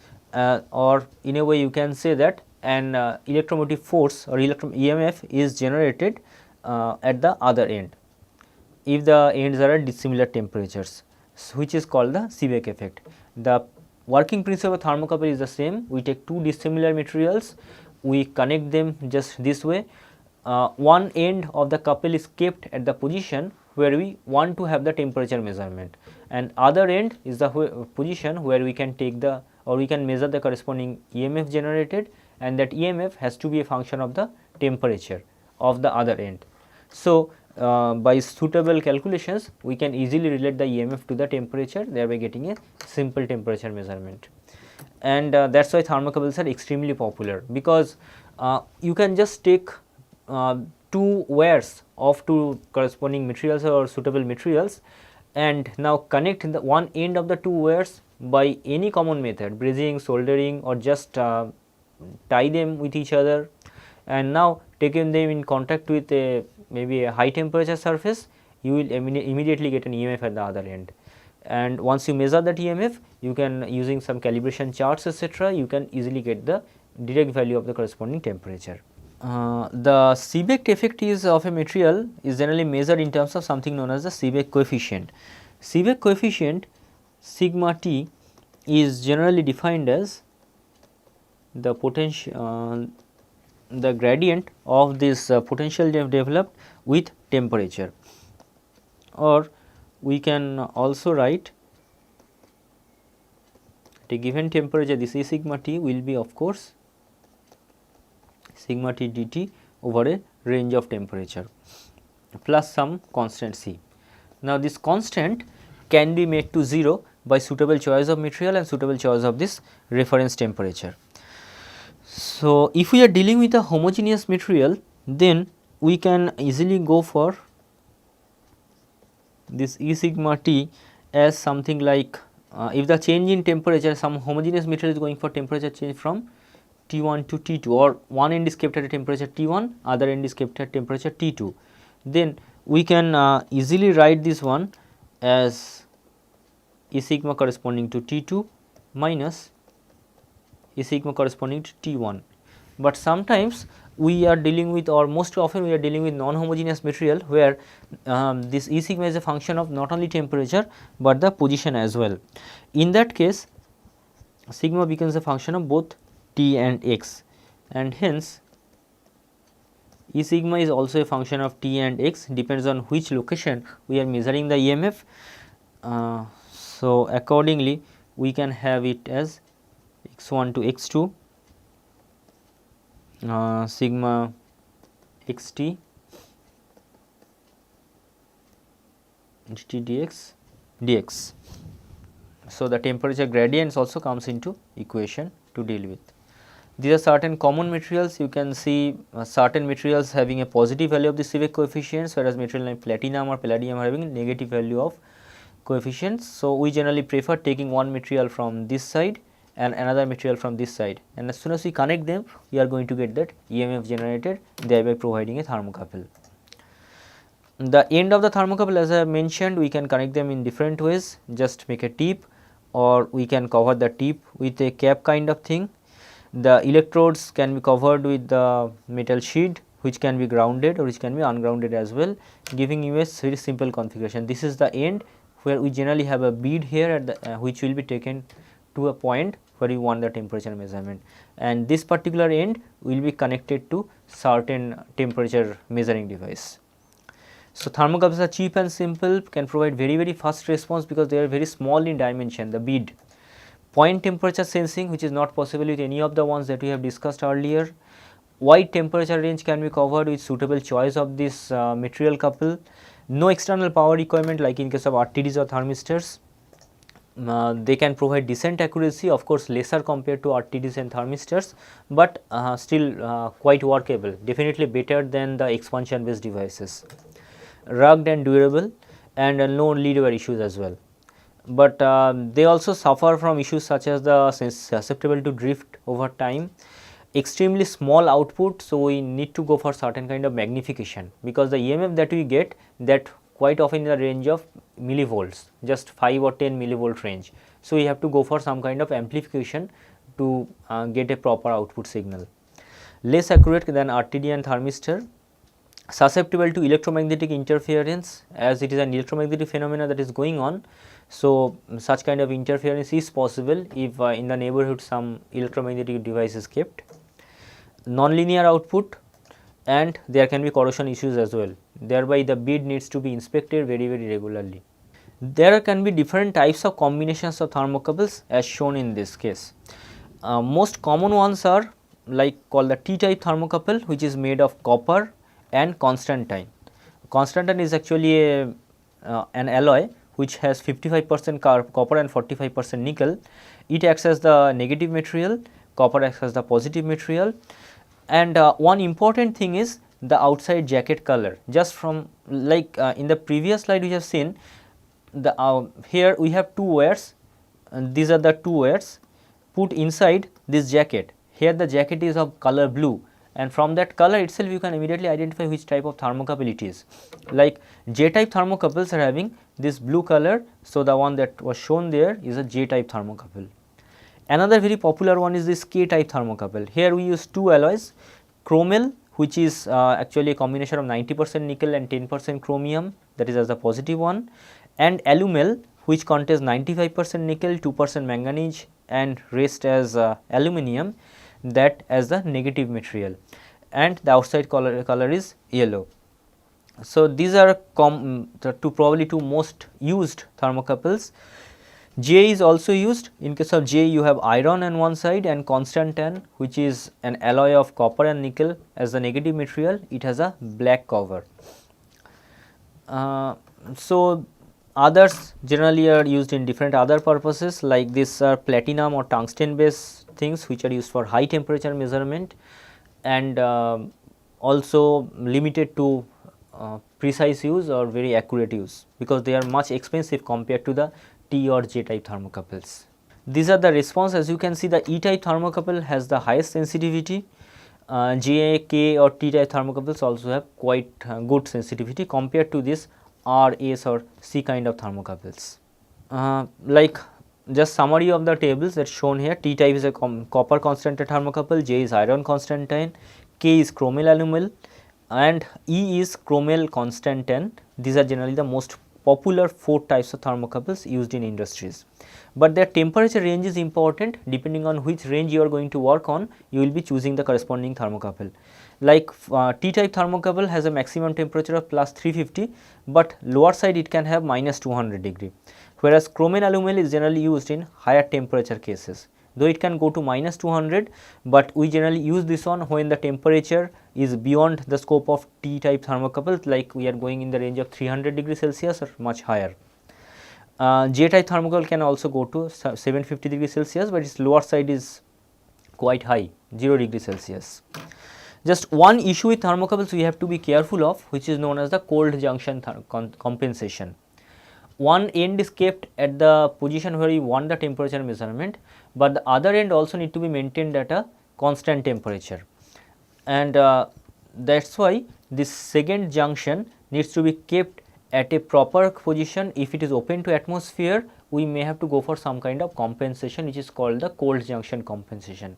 or in a way you can say that an electromotive force or EMF is generated at the other end if the ends are at dissimilar temperatures, which is called the Seebeck effect. The working principle of thermocouple is the same. We take two dissimilar materials, we connect them just this way. One end of the couple is kept at the position where we want to have the temperature measurement, and other end is the position where we can take the or we can measure the corresponding EMF generated, and that EMF has to be a function of the temperature of the other end. So by suitable calculations we can easily relate the EMF to the temperature, thereby getting a simple temperature measurement. And that is why thermocouples are extremely popular, because you can just take two wires of two corresponding materials or suitable materials and now connect the one end of the two wires by any common method, bridging, soldering, or just tie them with each other, and now taking them in contact with a maybe a high temperature surface, you will immediately get an EMF at the other end. And once you measure that EMF, you can, using some calibration charts etc., you can easily get the direct value of the corresponding temperature. The Seebeck effect is of a material is generally measured in terms of something known as the Seebeck coefficient. Seebeck coefficient sigma t is generally defined as the potential the gradient of this potential developed with temperature, or we can also write at a given temperature this E sigma t will be of course sigma t dt over a range of temperature plus some constant c. Now this constant can be made to 0 by suitable choice of material and suitable choice of this reference temperature. So if we are dealing with a homogeneous material, then we can easily go for this E sigma t as something like if the change in temperature, some homogeneous material is going for temperature change from T1 to T2, or one end is kept at a temperature T1, other end is kept at temperature T2, then we can easily write this one as E sigma corresponding to T2 minus E sigma corresponding to T1. But sometimes we are dealing with, or most often we are dealing with non-homogeneous material where this E sigma is a function of not only temperature but the position as well. In that case sigma becomes a function of both T and X. and hence E sigma is also a function of t and x, depends on which location we are measuring the EMF. So, accordingly we can have it as x1 to x2 sigma xt dt dx. So, the temperature gradients also comes into equation to deal with. These are certain common materials. You can see certain materials having a positive value of the Seebeck coefficients, whereas material like platinum or palladium are having negative value of coefficients. So, we generally prefer taking one material from this side and another material from this side, and as soon as we connect them, we are going to get that EMF generated, thereby providing a thermocouple. The end of the thermocouple, as I have mentioned, we can connect them in different ways. Just make a tip, or we can cover the tip with a cap kind of thing. The electrodes can be covered with the metal sheet, which can be grounded or which can be ungrounded as well, giving you a very simple configuration. This is the end where we generally have a bead here at the which will be taken to a point where we want the temperature measurement, and this particular end will be connected to certain temperature measuring device. So, thermocouples are cheap and simple, can provide very fast response because they are very small in dimension. The bead, point temperature sensing, which is not possible with any of the ones that we have discussed earlier. Wide temperature range can be covered with suitable choice of this material couple. No external power requirement like in case of RTDs or thermistors. They can provide decent accuracy, of course lesser compared to RTDs and thermistors, but still quite workable, definitely better than the expansion based devices. Rugged and durable, and no lead wear issues as well. But they also suffer from issues such as the susceptible to drift over time, extremely small output. So, we need to go for certain kind of magnification, because the EMF that we get, that quite often in the range of millivolts, just 5 or 10 millivolt range. So, we have to go for some kind of amplification to get a proper output signal. Less accurate than RTD and thermistor, susceptible to electromagnetic interference, as it is an electromagnetic phenomena that is going on. So, such kind of interference is possible if in the neighborhood some electromagnetic device is kept. Non-linear output, and there can be corrosion issues as well, thereby the bead needs to be inspected very regularly. There can be different types of combinations of thermocouples as shown in this case. Most common ones are like called the T-type thermocouple, which is made of copper and constantine. Constantine is actually an alloy which has 55% copper and 45% nickel. It acts as the negative material, copper acts as the positive material, and one important thing is the outside jacket color. Just from like in the previous slide we have seen, the here we have two wires, and these are the two wires put inside this jacket. Here the jacket is of color blue, and from that color itself you can immediately identify which type of thermocouple it is. Like J type thermocouples are having this blue color, so the one that was shown there is a J type thermocouple. Another very popular one is this K type thermocouple. Here we use two alloys, chromel, which is actually a combination of 90% nickel and 10% chromium, that is as the positive one, and alumel, which contains 95% nickel, 2% manganese and rest as aluminum, that as the negative material, and the outside color is yellow. So, these are probably two most used thermocouples. J is also used. In case of J, you have iron on one side and constantine, which is an alloy of copper and nickel as the negative material. It has a black cover. So, others generally are used in different other purposes, like this are platinum or tungsten based things which are used for high temperature measurement, and also limited to precise use or very accurate use, because they are much expensive compared to the T or J type thermocouples. These are the response. As you can see, the E type thermocouple has the highest sensitivity. J, K or T type thermocouples also have quite good sensitivity compared to this R, S or C kind of thermocouples. Like just summary of the tables that shown here, T type is a copper constantine thermocouple, J is iron constantine, K is chromel alumel, and E is chromel constantine. These are generally the most popular 4 types of thermocouples used in industries, but their temperature range is important. Depending on which range you are going to work on, you will be choosing the corresponding thermocouple. Like T type thermocouple has a maximum temperature of plus 350, but lower side it can have minus 200 degree, whereas chrome alumel is generally used in higher temperature cases, though it can go to minus 200, but we generally use this one when the temperature is beyond the scope of T type thermocouples, like we are going in the range of 300 degrees Celsius or much higher. J type thermocouple can also go to 750 degrees Celsius, but its lower side is quite high, 0 degrees Celsius. Just one issue with thermocouples we have to be careful of, which is known as the cold junction compensation. One end is kept at the position where you want the temperature measurement, but the other end also need to be maintained at a constant temperature, and that is why this second junction needs to be kept at a proper position. If it is open to atmosphere, we may have to go for some kind of compensation, which is called the cold junction compensation.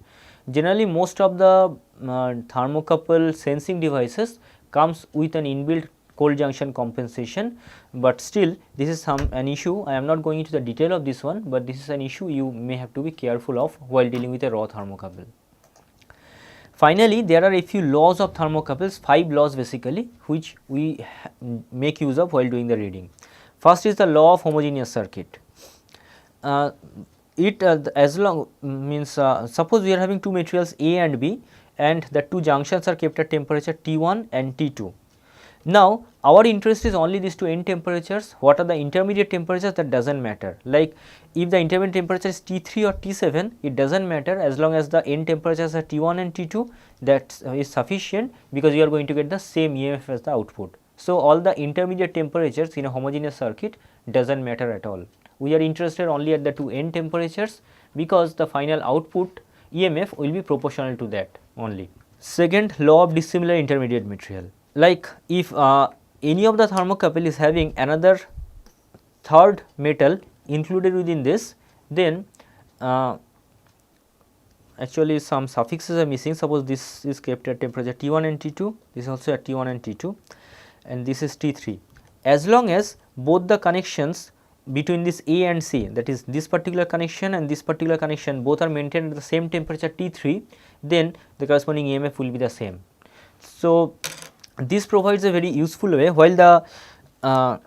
Generally, most of the thermocouple sensing devices comes with an inbuilt cold junction compensation, but still this is an issue. I am not going into the detail of this one, but this is an issue you may have to be careful of while dealing with a raw thermocouple. Finally, there are a few laws of thermocouples, 5 laws basically, which we make use of while doing the reading. First is the law of homogeneous circuit. As long means suppose we are having two materials A and B, and the two junctions are kept at temperature T1 and T2. Now, our interest is only these two end temperatures. What are the intermediate temperatures? That does not matter. Like if the intermediate temperature is T3 or T7, it does not matter, as long as the end temperatures are T1 and T2, that is sufficient, because you are going to get the same EMF as the output. So, all the intermediate temperatures in a homogeneous circuit does not matter at all. We are interested only at the two end temperatures, because the final output EMF will be proportional to that only. Second, law of dissimilar intermediate material. Like if any of the thermocouple is having another third metal included within this, then actually some suffixes are missing. Suppose this is kept at temperature T1 and T2, this is also at T1 and T2, and this is T3. As long as both the connections between this A and C, that is this particular connection and this particular connection, both are maintained at the same temperature T3, then the corresponding EMF will be the same. So, this provides a very useful way, while the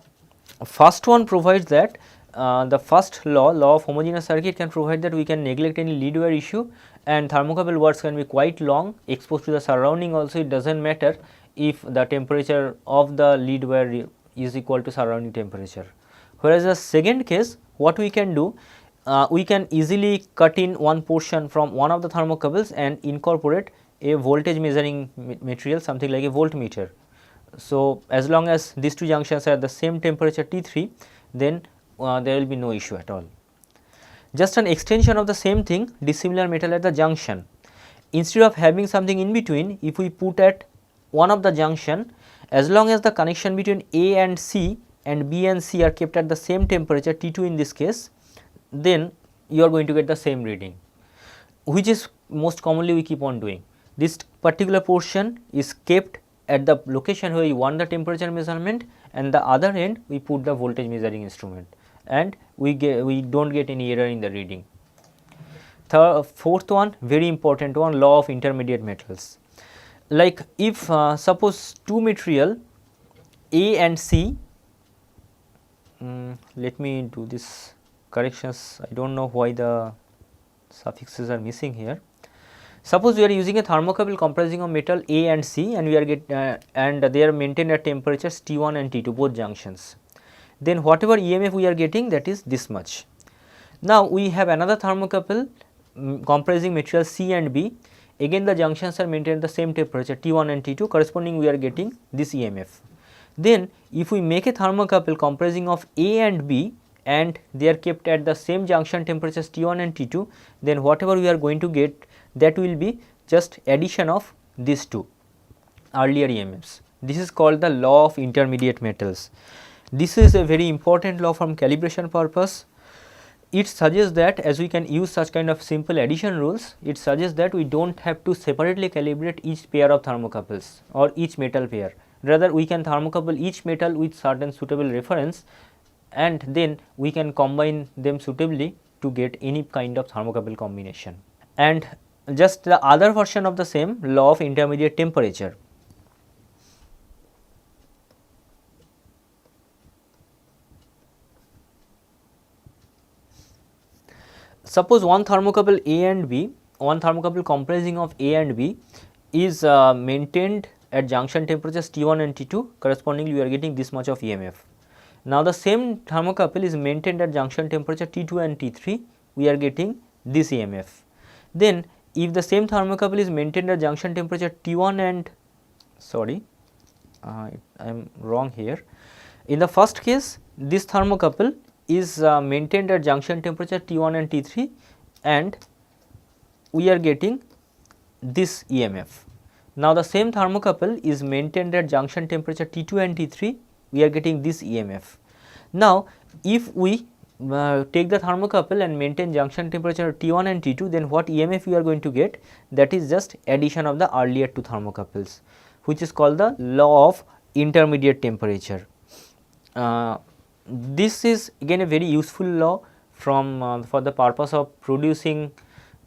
first one provides that the first law of homogeneous circuit can provide that we can neglect any lead wire issue, and thermocouple wires can be quite long, exposed to the surrounding also. It does not matter if the temperature of the lead wire is equal to surrounding temperature. Whereas the second case, what we can do, we can easily cut in one portion from one of the thermocouples and incorporate a voltage measuring material, something like a voltmeter. So, as long as these two junctions are at the same temperature T3, then there will be no issue at all. Just an extension of the same thing, dissimilar metal at the junction. Instead of having something in between, if we put at one of the junction, as long as the connection between A and C and B and C are kept at the same temperature T2 in this case, then you are going to get the same reading, which is most commonly we keep on doing. This particular portion is kept at the location where you want the temperature measurement, and the other end we put the voltage measuring instrument, and we do not get any error in the reading. Fourth one, very important one, law of intermediate metals. Like if suppose two material A and C, let me do this corrections. I do not know why the suffixes are missing here. Suppose we are using a thermocouple comprising of metal A and C, and we are and they are maintained at temperatures T1 and T2, both junctions. Then whatever EMF we are getting, that is this much. Now we have another thermocouple comprising material C and B. Again the junctions are maintained at the same temperature T1 and T2, corresponding we are getting this EMF. Then if we make a thermocouple comprising of A and B, and they are kept at the same junction temperatures T1 and T2, then whatever we are going to get, that will be just addition of these two earlier EMFs. This is called the law of intermediate metals. This is a very important law from calibration purpose. It suggests that as we can use such kind of simple addition rules, it suggests that we do not have to separately calibrate each pair of thermocouples or each metal pair. Rather, we can thermocouple each metal with certain suitable reference, and then we can combine them suitably to get any kind of thermocouple combination. And just the other version of the same law of intermediate temperature. Suppose one thermocouple A and B, one thermocouple comprising of A and B is maintained at junction temperatures T1 and T2, correspondingly we are getting this much of EMF. Now, the same thermocouple is maintained at junction temperature T2 and T3, we are getting this EMF. Then if the same thermocouple is maintained at junction temperature T1 and I am wrong here. In the first case, this thermocouple is maintained at junction temperature T1 and T3 and we are getting this EMF. Now, the same thermocouple is maintained at junction temperature T2 and T3, we are getting this EMF. Now, if we take the thermocouple and maintain junction temperature T1 and T2, then what EMF we are going to get? That is just addition of the earlier two thermocouples, which is called the law of intermediate temperature. This is again a very useful law from for the purpose of producing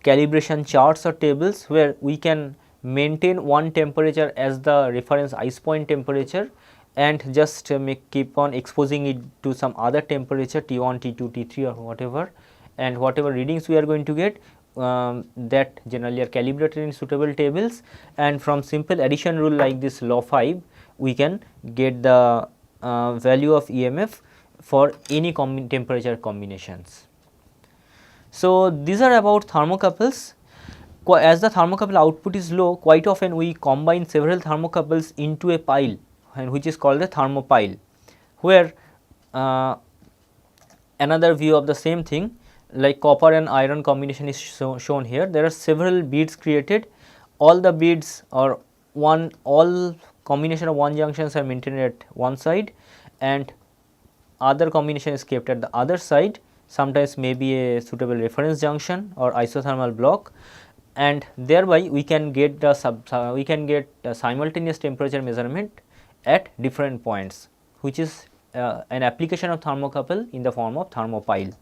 calibration charts or tables, where we can maintain one temperature as the reference ice point temperature and just keep on exposing it to some other temperature T1, T2, T3 or whatever, and whatever readings we are going to get that generally are calibrated in suitable tables, and from simple addition rule like this law 5 we can get the value of EMF for any temperature combinations. So, these are about thermocouples. As the thermocouple output is low, quite often we combine several thermocouples into a pile, and which is called a thermopile, where another view of the same thing like copper and iron combination is shown here. There are several beads created, all the beads or all combination of one junctions are maintained at one side and other combination is kept at the other side, sometimes may be a suitable reference junction or isothermal block, and thereby we can get the simultaneous temperature measurement at different points, which is an application of thermocouple in the form of thermopile.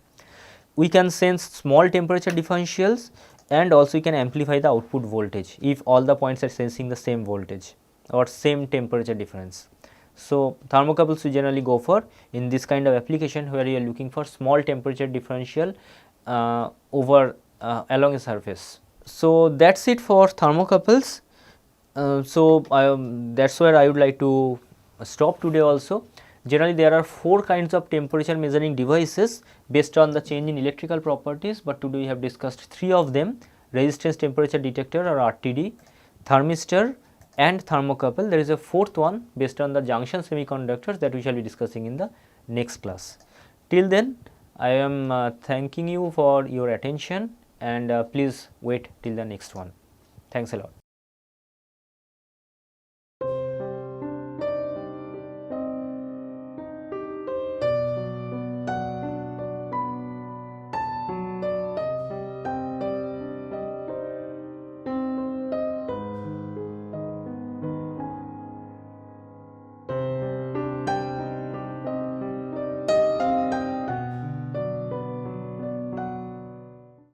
We can sense small temperature differentials and also we can amplify the output voltage if all the points are sensing the same voltage or same temperature difference. So, thermocouples we generally go for in this kind of application where you are looking for small temperature differential over along a surface. So, that is it for thermocouples. That is where I would like to stop today also. Generally there are 4 kinds of temperature measuring devices based on the change in electrical properties, but today we have discussed 3 of them: resistance temperature detector or RTD, thermistor and thermocouple. There is a 4th one based on the junction semiconductors that we shall be discussing in the next class. Till then, I am thanking you for your attention and please wait till the next one. Thanks a lot.